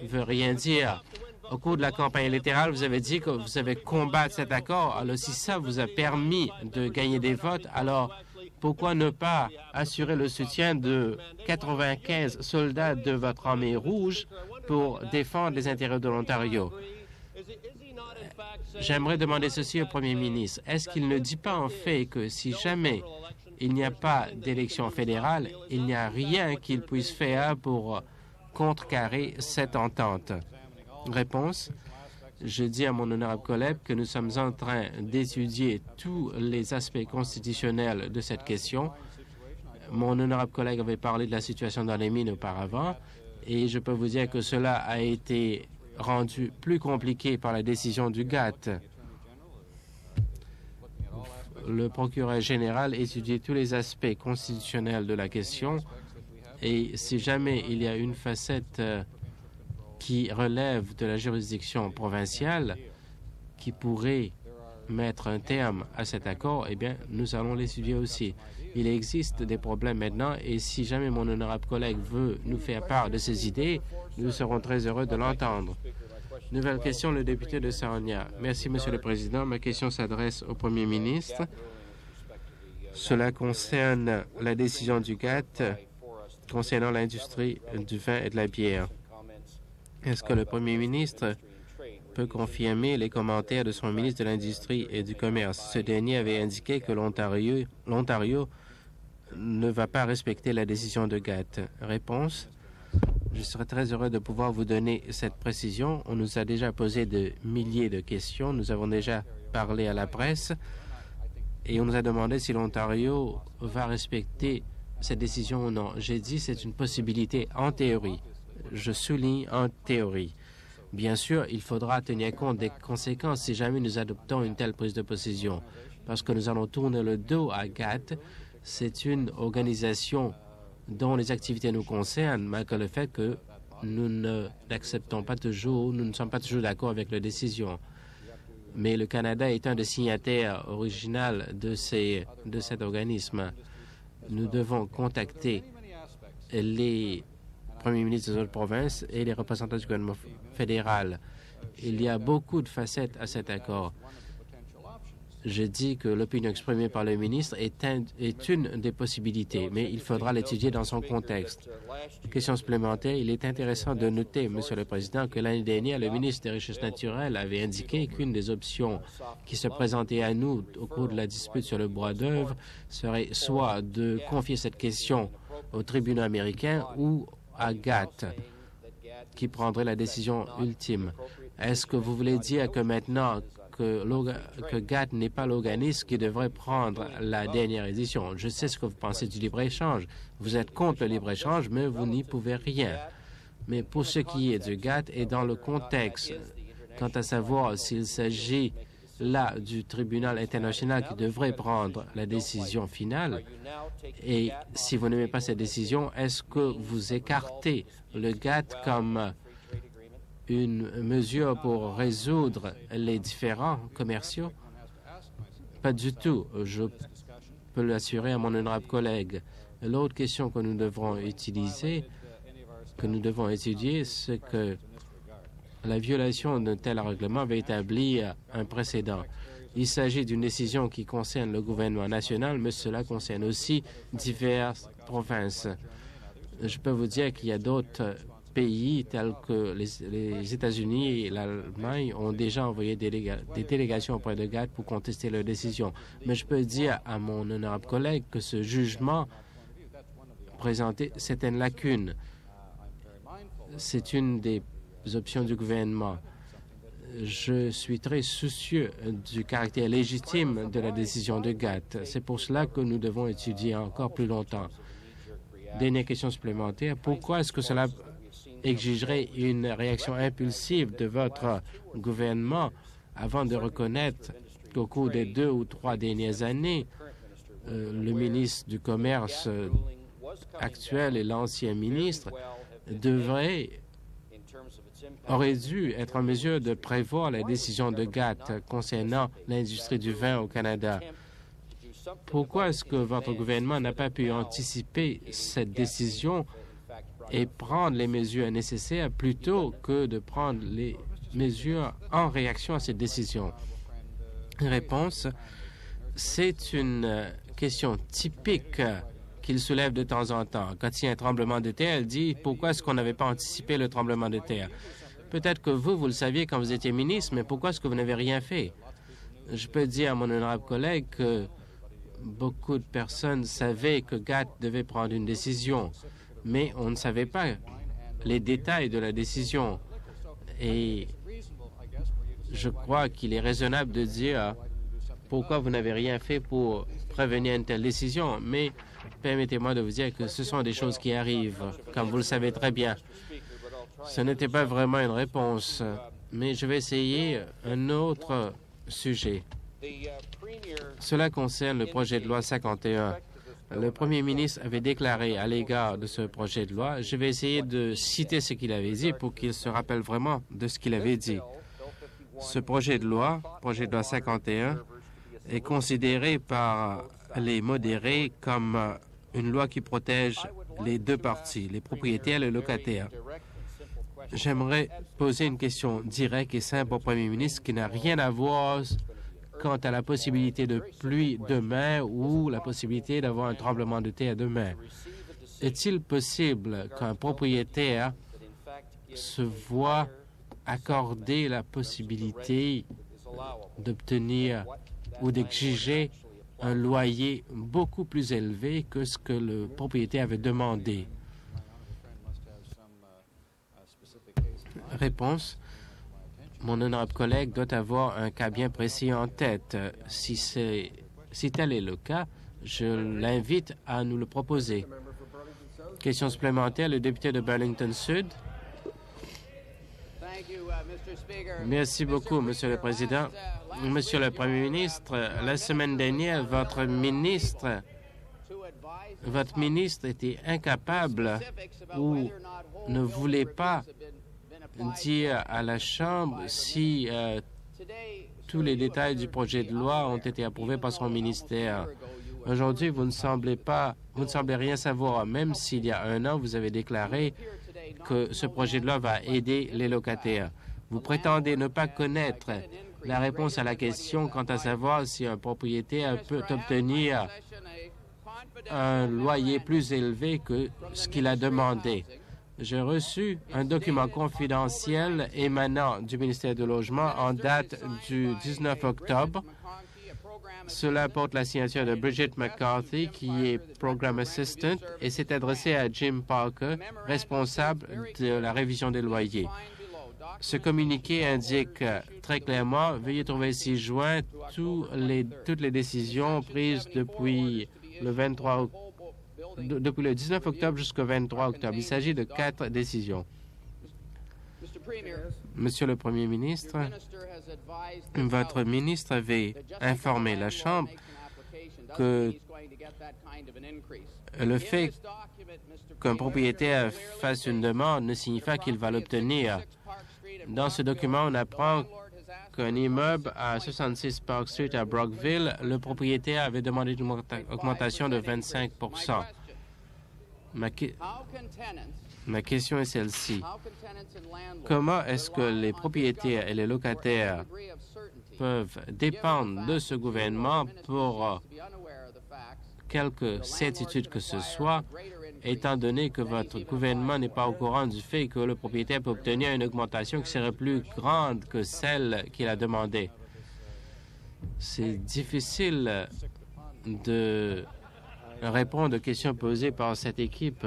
veut rien dire. Au cours de la campagne électorale, vous avez dit que vous avez combattu cet accord. Alors, si ça vous a permis de gagner des votes, alors pourquoi ne pas assurer le soutien de 95 soldats de votre armée rouge pour défendre les intérêts de l'Ontario? J'aimerais demander ceci au Premier ministre. Est-ce qu'il ne dit pas en fait que si jamais il n'y a pas d'élection fédérale, il n'y a rien qu'il puisse faire pour contrecarrer cette entente? Réponse. Je dis à mon honorable collègue que nous sommes en train d'étudier tous les aspects constitutionnels de cette question. Mon honorable collègue avait parlé de la situation dans les mines auparavant et je peux vous dire que cela a été rendu plus compliqué par la décision du GATT. Le procureur général étudie tous les aspects constitutionnels de la question et si jamais il y a une facette qui relève de la juridiction provinciale qui pourrait mettre un terme à cet accord, eh bien, nous allons l'étudier aussi. Il existe des problèmes maintenant et si jamais mon honorable collègue veut nous faire part de ses idées, nous serons très heureux de l'entendre. Nouvelle question, le député de Sarnia. Merci, Monsieur le Président. Ma question s'adresse au Premier ministre. Cela concerne la décision du GATT concernant l'industrie du vin et de la bière. Est-ce que le Premier ministre peut confirmer les commentaires de son ministre de l'Industrie et du Commerce? Ce dernier avait indiqué que l'Ontario ne va pas respecter la décision de GATT. Réponse. Je serais très heureux de pouvoir vous donner cette précision. On nous a déjà posé de milliers de questions. Nous avons déjà parlé à la presse et on nous a demandé si l'Ontario va respecter cette décision ou non. J'ai dit c'est une possibilité en théorie. Je souligne en théorie. Bien sûr, il faudra tenir compte des conséquences si jamais nous adoptons une telle prise de position, parce que nous allons tourner le dos à GATT. C'est une organisation dont les activités nous concernent, malgré le fait que nous n'acceptons pas toujours, nous ne sommes pas toujours d'accord avec leurs décisions. Mais le Canada est un des signataires originaux de cet organisme. Nous devons contacter les premiers ministres des autres provinces et les représentants du gouvernement fédéral. Il y a beaucoup de facettes à cet accord. Je dis que l'opinion exprimée par le ministre est une des possibilités, mais il faudra l'étudier dans son contexte. Question supplémentaire, il est intéressant de noter, Monsieur le Président, que l'année dernière, le ministre des Richesses naturelles avait indiqué qu'une des options qui se présentait à nous au cours de la dispute sur le bois d'œuvre serait soit de confier cette question au tribunal américain ou à GATT, qui prendrait la décision ultime. Est-ce que vous voulez dire que maintenant que GATT n'est pas l'organisme qui devrait prendre la dernière édition? Je sais ce que vous pensez du libre-échange. Vous êtes contre le libre-échange, mais vous n'y pouvez rien. Mais pour ce qui est du GATT et dans le contexte, quant à savoir s'il s'agit là du tribunal international qui devrait prendre la décision finale, et si vous n'aimez pas cette décision, est-ce que vous écartez le GATT comme une mesure pour résoudre les différends commerciaux? Pas du tout. Je peux l'assurer à mon honorable collègue. L'autre question que nous devrons utiliser, que nous devons étudier, c'est que la violation d'un tel règlement va établir un précédent. Il s'agit d'une décision qui concerne le gouvernement national, mais cela concerne aussi diverses provinces. Je peux vous dire qu'il y a d'autres pays tels que les États-Unis et l'Allemagne ont déjà envoyé des délégations auprès de GATT pour contester leur décision. Mais je peux dire à mon honorable collègue que ce jugement présentait certaines lacunes. C'est une des options du gouvernement. Je suis très soucieux du caractère légitime de la décision de GATT. C'est pour cela que nous devons étudier encore plus longtemps. Dernière question supplémentaire. Pourquoi est-ce que cela exigerait une réaction impulsive de votre gouvernement avant de reconnaître qu'au cours des 2 ou 3 dernières années, le ministre du Commerce actuel et l'ancien ministre aurait dû être en mesure de prévoir la décision de GATT concernant l'industrie du vin au Canada? Pourquoi est-ce que votre gouvernement n'a pas pu anticiper cette décision et prendre les mesures nécessaires plutôt que de prendre les mesures en réaction à cette décision? Réponse, c'est une question typique qu'il soulève de temps en temps. Quand il y a un tremblement de terre, il dit « Pourquoi est-ce qu'on n'avait pas anticipé le tremblement de terre? » Peut-être que vous le saviez quand vous étiez ministre, mais pourquoi est-ce que vous n'avez rien fait? Je peux dire à mon honorable collègue que beaucoup de personnes savaient que GATT devait prendre une décision, mais on ne savait pas les détails de la décision. Et je crois qu'il est raisonnable de dire pourquoi vous n'avez rien fait pour prévenir une telle décision. Mais permettez-moi de vous dire que ce sont des choses qui arrivent, comme vous le savez très bien. Ce n'était pas vraiment une réponse, mais je vais essayer un autre sujet. Cela concerne le projet de loi 51. Le premier ministre avait déclaré à l'égard de ce projet de loi, je vais essayer de citer ce qu'il avait dit pour qu'il se rappelle vraiment de ce qu'il avait dit. Ce projet de loi 51, est considéré par les modérés comme une loi qui protège les deux parties, les propriétaires et les locataires. J'aimerais poser une question directe et simple au premier ministre qui n'a rien à voir quant à la possibilité de pluie demain ou la possibilité d'avoir un tremblement de terre demain. Est-il possible qu'un propriétaire se voit accorder la possibilité d'obtenir ou d'exiger un loyer beaucoup plus élevé que ce que le propriétaire avait demandé? Réponse. Mon honorable collègue doit avoir un cas bien précis en tête. Si tel est le cas, je l'invite à nous le proposer. Question supplémentaire, le député de Burlington Sud. Merci beaucoup, Monsieur le Président. Monsieur le Premier ministre, la semaine dernière, votre ministre votre ministre était incapable ou ne voulait pas dire à la Chambre si tous les détails du projet de loi ont été approuvés par son ministère. Aujourd'hui, vous ne semblez rien savoir, même s'il y a un an, vous avez déclaré que ce projet de loi va aider les locataires. Vous prétendez ne pas connaître la réponse à la question quant à savoir si un propriétaire peut obtenir un loyer plus élevé que ce qu'il a demandé. J'ai reçu un document confidentiel émanant du ministère du Logement en date du 19 octobre. Cela porte la signature de Bridget McCarthy, qui est Program Assistant, et c'est adressé à Jim Parker, responsable de la révision des loyers. Ce communiqué indique très clairement, veuillez trouver ci-joint toutes les décisions prises depuis depuis le 19 octobre jusqu'au 23 octobre. Il s'agit de 4 décisions. Monsieur le Premier ministre, votre ministre avait informé la Chambre que le fait qu'un propriétaire fasse une demande ne signifie pas qu'il va l'obtenir. Dans ce document, on apprend qu'un immeuble à 66 Park Street à Brockville, le propriétaire avait demandé une augmentation de 25 %. Ma question est celle-ci. Comment est-ce que les propriétaires et les locataires peuvent dépendre de ce gouvernement pour quelque certitude que ce soit, étant donné que votre gouvernement n'est pas au courant du fait que le propriétaire peut obtenir une augmentation qui serait plus grande que celle qu'il a demandée? C'est difficile de répondre aux questions posées par cette équipe.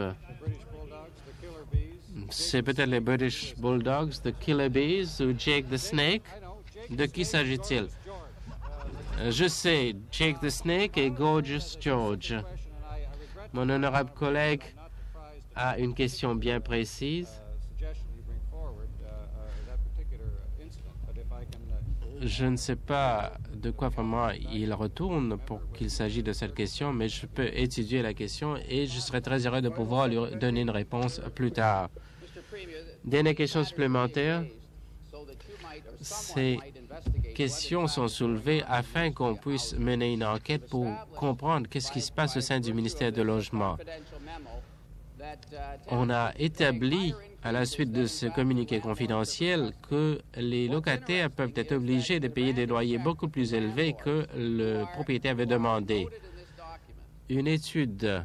C'est peut-être les British Bulldogs, the Killer Bees ou Jake the Snake. De qui s'agit-il? Je sais, Jake the Snake et Gorgeous George. Mon honorable collègue a une question bien précise. Je ne sais pas de quoi vraiment il retourne pour qu'il s'agisse de cette question, mais je peux étudier la question et je serai très heureux de pouvoir lui donner une réponse plus tard. Dernière question supplémentaire. Ces questions sont soulevées afin qu'on puisse mener une enquête pour comprendre qu'est-ce qui se passe au sein du ministère du Logement. On a établi, à la suite de ce communiqué confidentiel, que les locataires peuvent être obligés de payer des loyers beaucoup plus élevés que le propriétaire avait demandé. Une étude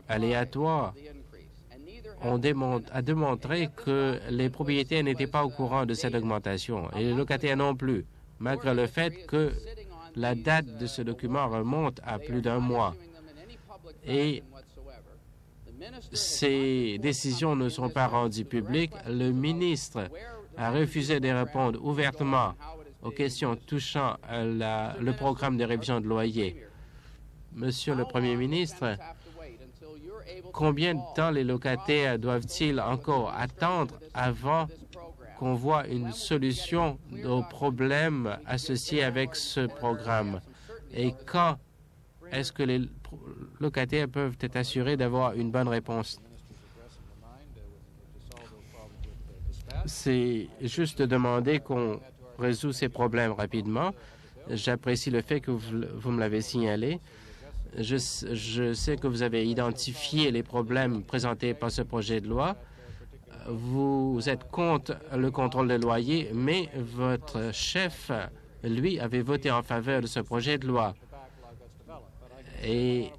aléatoire a démontré que les propriétaires n'étaient pas au courant de cette augmentation et les locataires non plus, malgré le fait que la date de ce document remonte à plus d'1 mois. Et ces décisions ne sont pas rendues publiques. Le ministre a refusé de répondre ouvertement aux questions touchant le programme de révision de loyer. Monsieur le Premier ministre, combien de temps les locataires doivent-ils encore attendre avant qu'on voit une solution aux problèmes associés avec ce programme? Et quand est-ce que les locataires peuvent être assurés d'avoir une bonne réponse? C'est juste de demander qu'on résout ces problèmes rapidement. J'apprécie le fait que vous me l'avez signalé. Je sais que vous avez identifié les problèmes présentés par ce projet de loi. Vous êtes contre le contrôle des loyers, mais votre chef, lui, avait voté en faveur de ce projet de loi. Et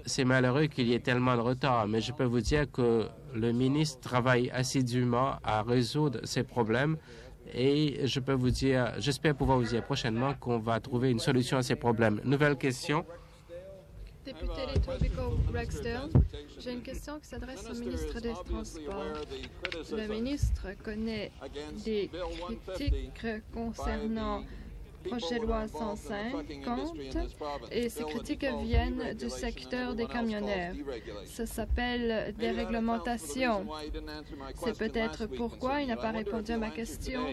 c'est malheureux qu'il y ait tellement de retard, mais je peux vous dire que le ministre travaille assidûment à résoudre ces problèmes et je peux vous dire, j'espère pouvoir vous dire prochainement qu'on va trouver une solution à ces problèmes. Nouvelle question. Député d'Etobicoke-Rexdale, j'ai une question qui s'adresse au ministre des Transports. Le ministre connaît des critiques concernant le projet de loi 150 et ces critiques viennent du secteur des camionneurs. Ça s'appelle déréglementation. C'est peut-être pourquoi il n'a pas répondu à ma question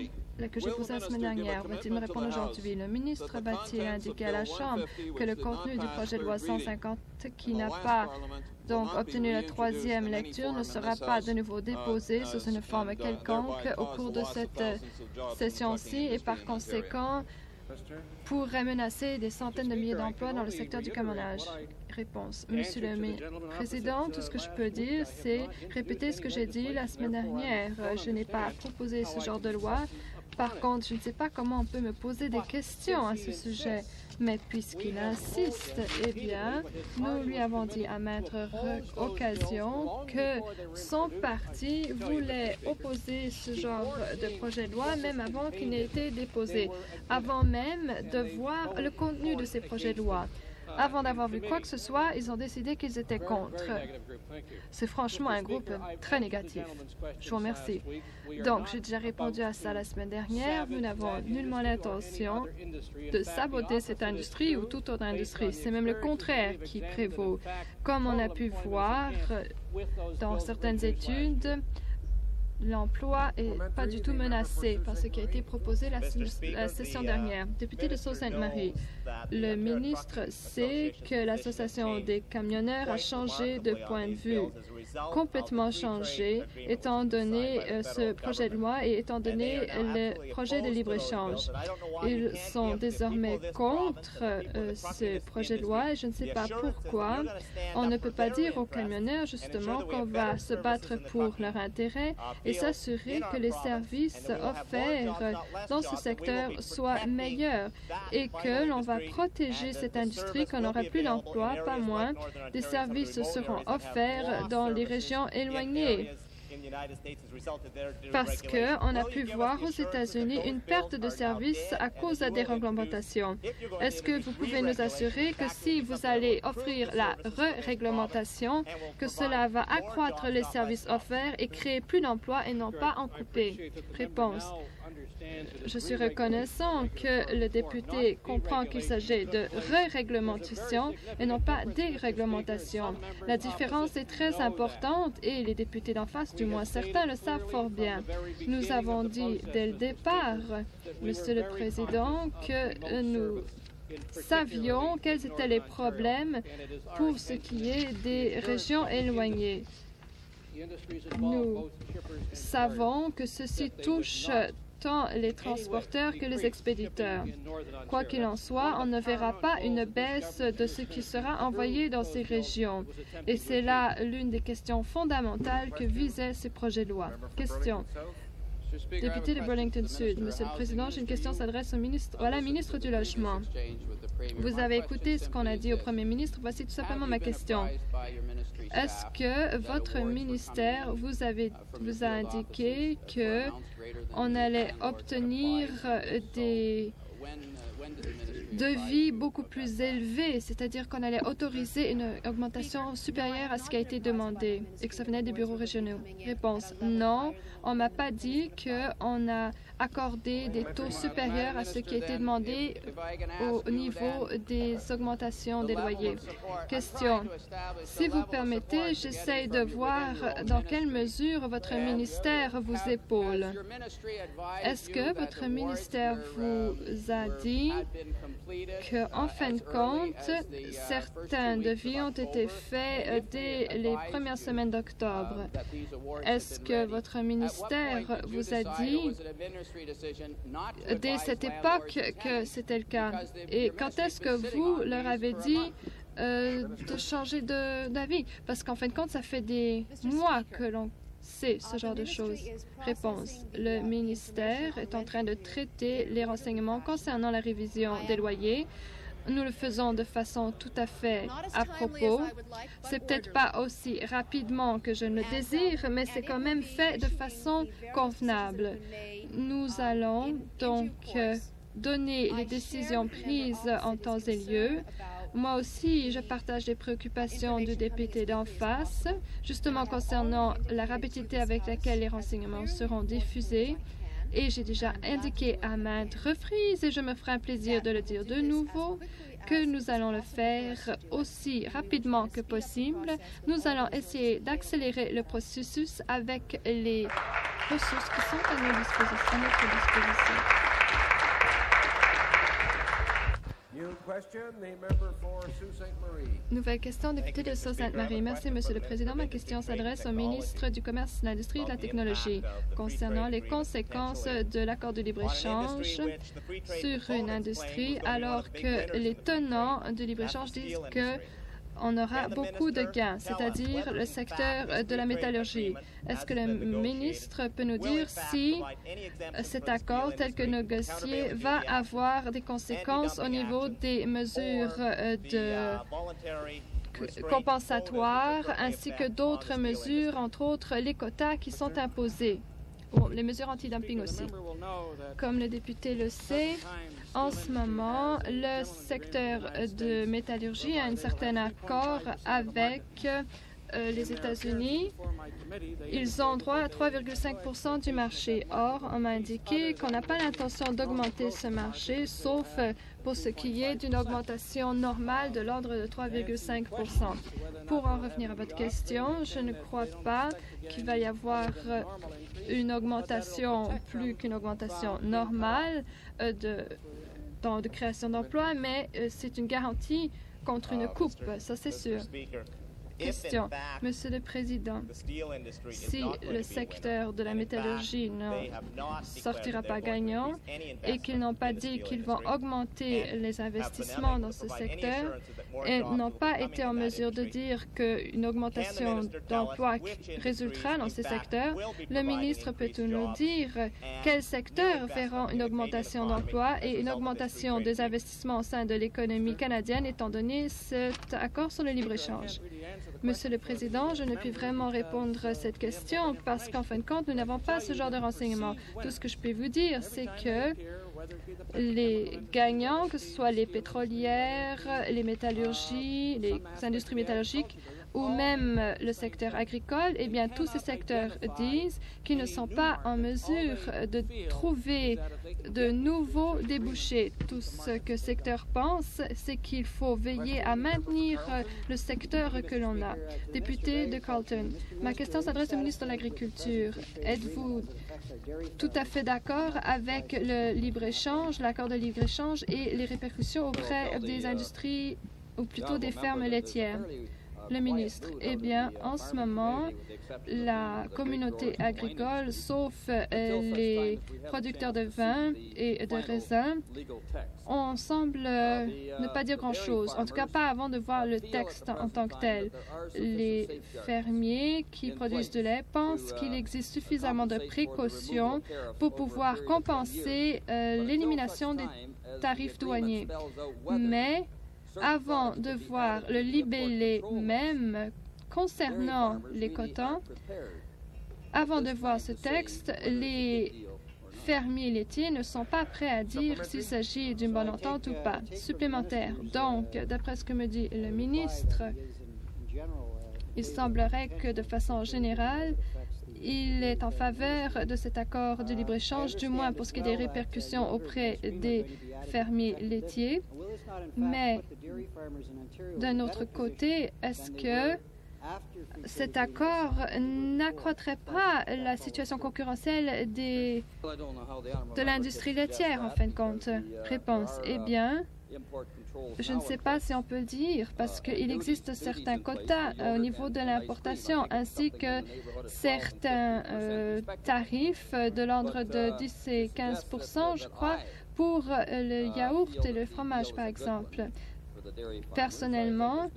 que j'ai posée la semaine dernière. Va-t-il me répondre aujourd'hui? Le ministre va-t-il indiquer à la Chambre que le contenu du projet de loi 150, qui n'a pas donc obtenu la troisième lecture, ne sera pas de nouveau déposé sous une forme quelconque au cours de cette session-ci et par conséquent pourrait menacer des centaines de milliers d'emplois dans le secteur du camionnage? Réponse. Monsieur le Président, tout ce que je peux dire, c'est répéter ce que j'ai dit la semaine dernière. Je n'ai pas proposé ce genre de loi. Par contre, je ne sais pas comment on peut me poser des questions à ce sujet. Mais puisqu'il insiste, eh bien, nous lui avons dit à maintes occasions que son parti voulait opposer ce genre de projet de loi, même avant qu'il n'ait été déposé, avant même de voir le contenu de ces projets de loi. Avant d'avoir vu quoi que ce soit, ils ont décidé qu'ils étaient contre. C'est franchement un groupe très négatif. Je vous remercie. Donc, j'ai déjà répondu à ça la semaine dernière. Nous n'avons nullement l'intention de saboter cette industrie ou toute autre industrie. C'est même le contraire qui prévaut. Comme on a pu voir dans certaines études, l'emploi n'est pas du tout menacé par ce qui a été proposé la session dernière. Député de Sault-Sainte-Marie, le ministre sait que l'Association des camionneurs a changé de point de vue, complètement changé, étant donné ce projet de loi et étant donné le projet de libre-échange. Ils sont désormais contre ce projet de loi et je ne sais pas pourquoi on ne peut pas dire aux camionneurs justement qu'on va se battre pour leur intérêt et s'assurer que les services offerts dans ce secteur soient meilleurs et que l'on va protéger cette industrie, qu'on n'aura plus d'emplois, pas moins. Des services seront offerts dans les régions éloignées. Parce qu'on a pu voir aux États-Unis une perte de services à cause de la déréglementation. Est-ce que vous pouvez nous assurer que si vous allez offrir la re-réglementation, que cela va accroître les services offerts et créer plus d'emplois et non pas en couper? Réponse. Je suis reconnaissant que le député comprend qu'il s'agit de re-réglementation et non pas déréglementation. La différence est très importante et les députés d'en face, du moins certains, le savent fort bien. Nous avons dit dès le départ, Monsieur le Président, que nous savions quels étaient les problèmes pour ce qui est des régions éloignées. Nous savons que ceci touche tant les transporteurs que les expéditeurs. Quoi qu'il en soit, on ne verra pas une baisse de ce qui sera envoyé dans ces régions. Et c'est là l'une des questions fondamentales que visaient ces projets de loi. Question. Député de Burlington Sud, Monsieur le Président, j'ai une question qui s'adresse à la ministre du Logement. Vous avez écouté ce qu'on a dit au Premier ministre. Voici tout simplement ma question. Est-ce que votre ministère vous a indiqué qu'on allait obtenir des devis beaucoup plus élevés, c'est-à-dire qu'on allait autoriser une augmentation supérieure à ce qui a été demandé et que ça venait des bureaux régionaux? Réponse. Non, on ne m'a pas dit qu'on a accordé des taux supérieurs à ce qui a été demandé au niveau des augmentations des loyers. Question. Si vous permettez, j'essaie de voir dans quelle mesure votre ministère vous épaule. Est-ce que votre ministère vous a dit qu'en fin de compte, certains devis ont été faits dès les premières semaines d'octobre? Est-ce que votre ministère vous a dit dès cette époque que c'était le cas? Et quand est-ce que vous leur avez dit de changer d'avis? Parce qu'en fin de compte, ça fait des mois que l'on sait ce genre de choses. Réponse. Le ministère est en train de traiter les renseignements concernant la révision des loyers. Nous le faisons de façon tout à fait à propos. C'est peut-être pas aussi rapidement que je le désire, mais c'est quand même fait de façon convenable. Nous allons donc donner les décisions prises en temps et lieu. Moi aussi, je partage les préoccupations du député d'en face, justement concernant la rapidité avec laquelle les renseignements seront diffusés. Et j'ai déjà indiqué à maintes reprises, et je me ferai un plaisir de le dire de nouveau, que nous allons le faire aussi rapidement que possible. Nous allons essayer d'accélérer le processus avec les ressources qui sont à notre disposition. Nouvelle question, député de Sault-Sainte-Marie. Merci, Monsieur le Président. Ma question s'adresse au ministre du Commerce, de l'Industrie et de la Technologie concernant les conséquences de l'accord de libre-échange sur une industrie, alors que les tenants du libre-échange disent que on aura beaucoup de gains, c'est-à-dire le secteur de la métallurgie. Est-ce que le ministre peut nous dire si cet accord, tel que négocié, va avoir des conséquences au niveau des mesures compensatoires ainsi que d'autres mesures, entre autres les quotas qui sont imposés? Bon, les mesures anti-dumping aussi. Comme le député le sait, en ce moment, le secteur de métallurgie a un certain accord avec les États-Unis. Ils ont droit à 3,5 % du marché. Or, on m'a indiqué qu'on n'a pas l'intention d'augmenter ce marché, sauf pour ce qui est d'une augmentation normale de l'ordre de 3,5 %. Pour en revenir à votre question, je ne crois pas qu'il va y avoir une augmentation plus qu'une augmentation normale de création d'emplois, mais c'est une garantie contre une coupe, ça c'est sûr. Question. Monsieur le Président, si le secteur de la métallurgie ne sortira pas gagnant et qu'ils n'ont pas dit qu'ils vont augmenter les investissements dans ce secteur et n'ont pas été en mesure de dire qu'une augmentation d'emplois résultera dans ces secteurs, le ministre peut-il nous dire quels secteurs verront une augmentation d'emplois et une augmentation des investissements au sein de l'économie canadienne étant donné cet accord sur le libre-échange? Monsieur le Président, je ne puis vraiment répondre à cette question parce qu'en fin de compte, nous n'avons pas ce genre de renseignements. Tout ce que je peux vous dire, c'est que les gagnants, que ce soit les pétrolières, les métallurgies, les industries métallurgiques ou même le secteur agricole, eh bien, tous ces secteurs disent qu'ils ne sont pas en mesure de trouver de nouveaux débouchés. Tout ce que le secteur pense, c'est qu'il faut veiller à maintenir le secteur que l'on a. Député de Carleton, ma question s'adresse au ministre de l'Agriculture. Êtes-vous tout à fait d'accord avec le libre-échange, l'accord de libre-échange et les répercussions auprès des industries, ou plutôt des fermes laitières? Le ministre, eh bien, en ce moment, la communauté agricole, sauf les producteurs de vin et de raisins, on semble ne pas dire grand-chose, en tout cas pas avant de voir le texte en tant que tel. Les fermiers qui produisent du lait pensent qu'il existe suffisamment de précautions pour pouvoir compenser l'élimination des tarifs douaniers. Mais avant de voir le libellé même concernant les cotons, avant de voir ce texte, les fermiers laitiers ne sont pas prêts à dire s'il s'agit d'une bonne entente ou pas. Supplémentaire. Donc, d'après ce que me dit le ministre, il semblerait que de façon générale, il est en faveur de cet accord de libre-échange, du moins pour ce qui est des répercussions auprès des fermiers laitiers. Mais d'un autre côté, est-ce que cet accord n'accroîtrait pas la situation concurrentielle de l'industrie laitière, en fin de compte? Réponse. Eh bien, je ne sais pas si on peut le dire, parce qu'il existe certains quotas au niveau de l'importation, ainsi que certains tarifs de l'ordre de 10 et 15 %, je crois, pour le yaourt et le fromage, par exemple. Personnellement,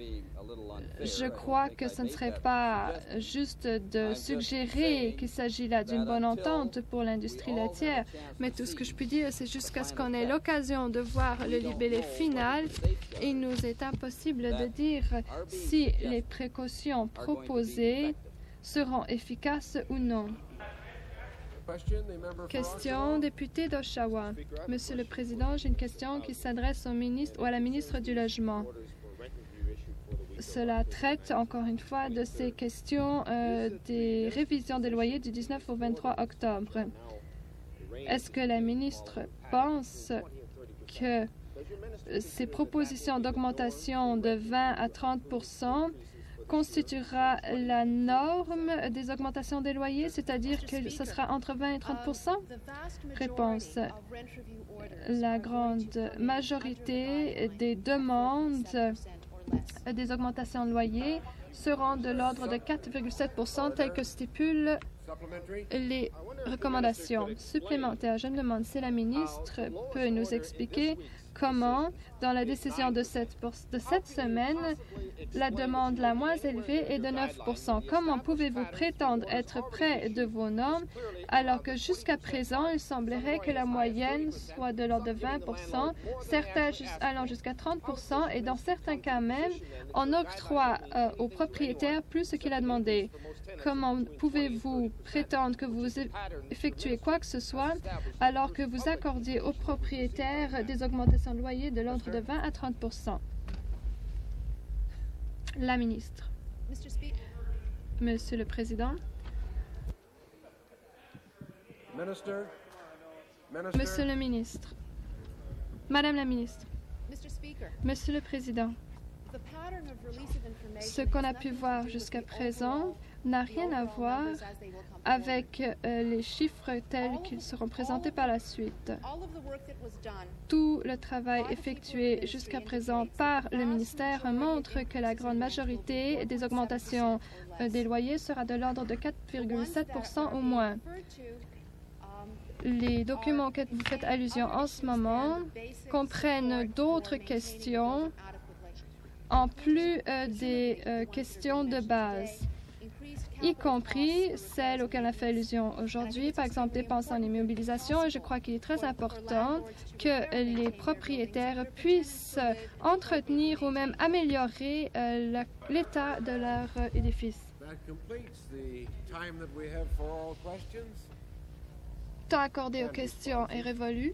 je crois que ce ne serait pas juste de suggérer qu'il s'agit là d'une bonne entente pour l'industrie laitière, mais tout ce que je puis dire, c'est jusqu'à ce qu'on ait l'occasion de voir le libellé final, il nous est impossible de dire si les précautions proposées seront efficaces ou non. Question, député d'Oshawa. Monsieur le Président, j'ai une question qui s'adresse au ministre ou à la ministre du Logement. Cela traite, encore une fois, de ces questions des révisions des loyers du 19 au 23 octobre. Est-ce que la ministre pense que ces propositions d'augmentation de 20 à 30 constituera la norme des augmentations des loyers, c'est-à-dire que ce sera entre 20 et 30 Réponse. La grande majorité des demandes des augmentations de loyers seront de l'ordre de 4,7 telles que stipulent les recommandations supplémentaires. Je me demande si la ministre peut nous expliquer comment, dans la décision de cette semaine, la demande la moins élevée est de 9 Comment pouvez-vous prétendre être près de vos normes alors que jusqu'à présent, il semblerait que la moyenne soit de l'ordre de 20 certains allant jusqu'à 30 et dans certains cas même, on octroie au propriétaire plus ce qu'il a demandé. Comment pouvez-vous prétendre que vous effectuez quoi que ce soit alors que vous accordiez aux propriétaires des augmentations de loyer de l'ordre de 20 à 30 La ministre. Monsieur le Président. Monsieur le ministre. Madame la ministre. Monsieur le Président. Ce qu'on a pu voir jusqu'à présent n'a rien à voir avec les chiffres tels qu'ils seront présentés par la suite. Tout le travail effectué jusqu'à présent par le ministère montre que la grande majorité des augmentations des loyers sera de l'ordre de 4,7 au moins. Les documents auxquels vous faites allusion en ce moment comprennent d'autres questions en plus des questions de base, y compris celles auxquelles on a fait allusion aujourd'hui, par exemple dépenses en immobilisation. Et je crois qu'il est très important que les propriétaires puissent entretenir ou même améliorer l'état de leur édifice. Temps accordé aux questions est révolu.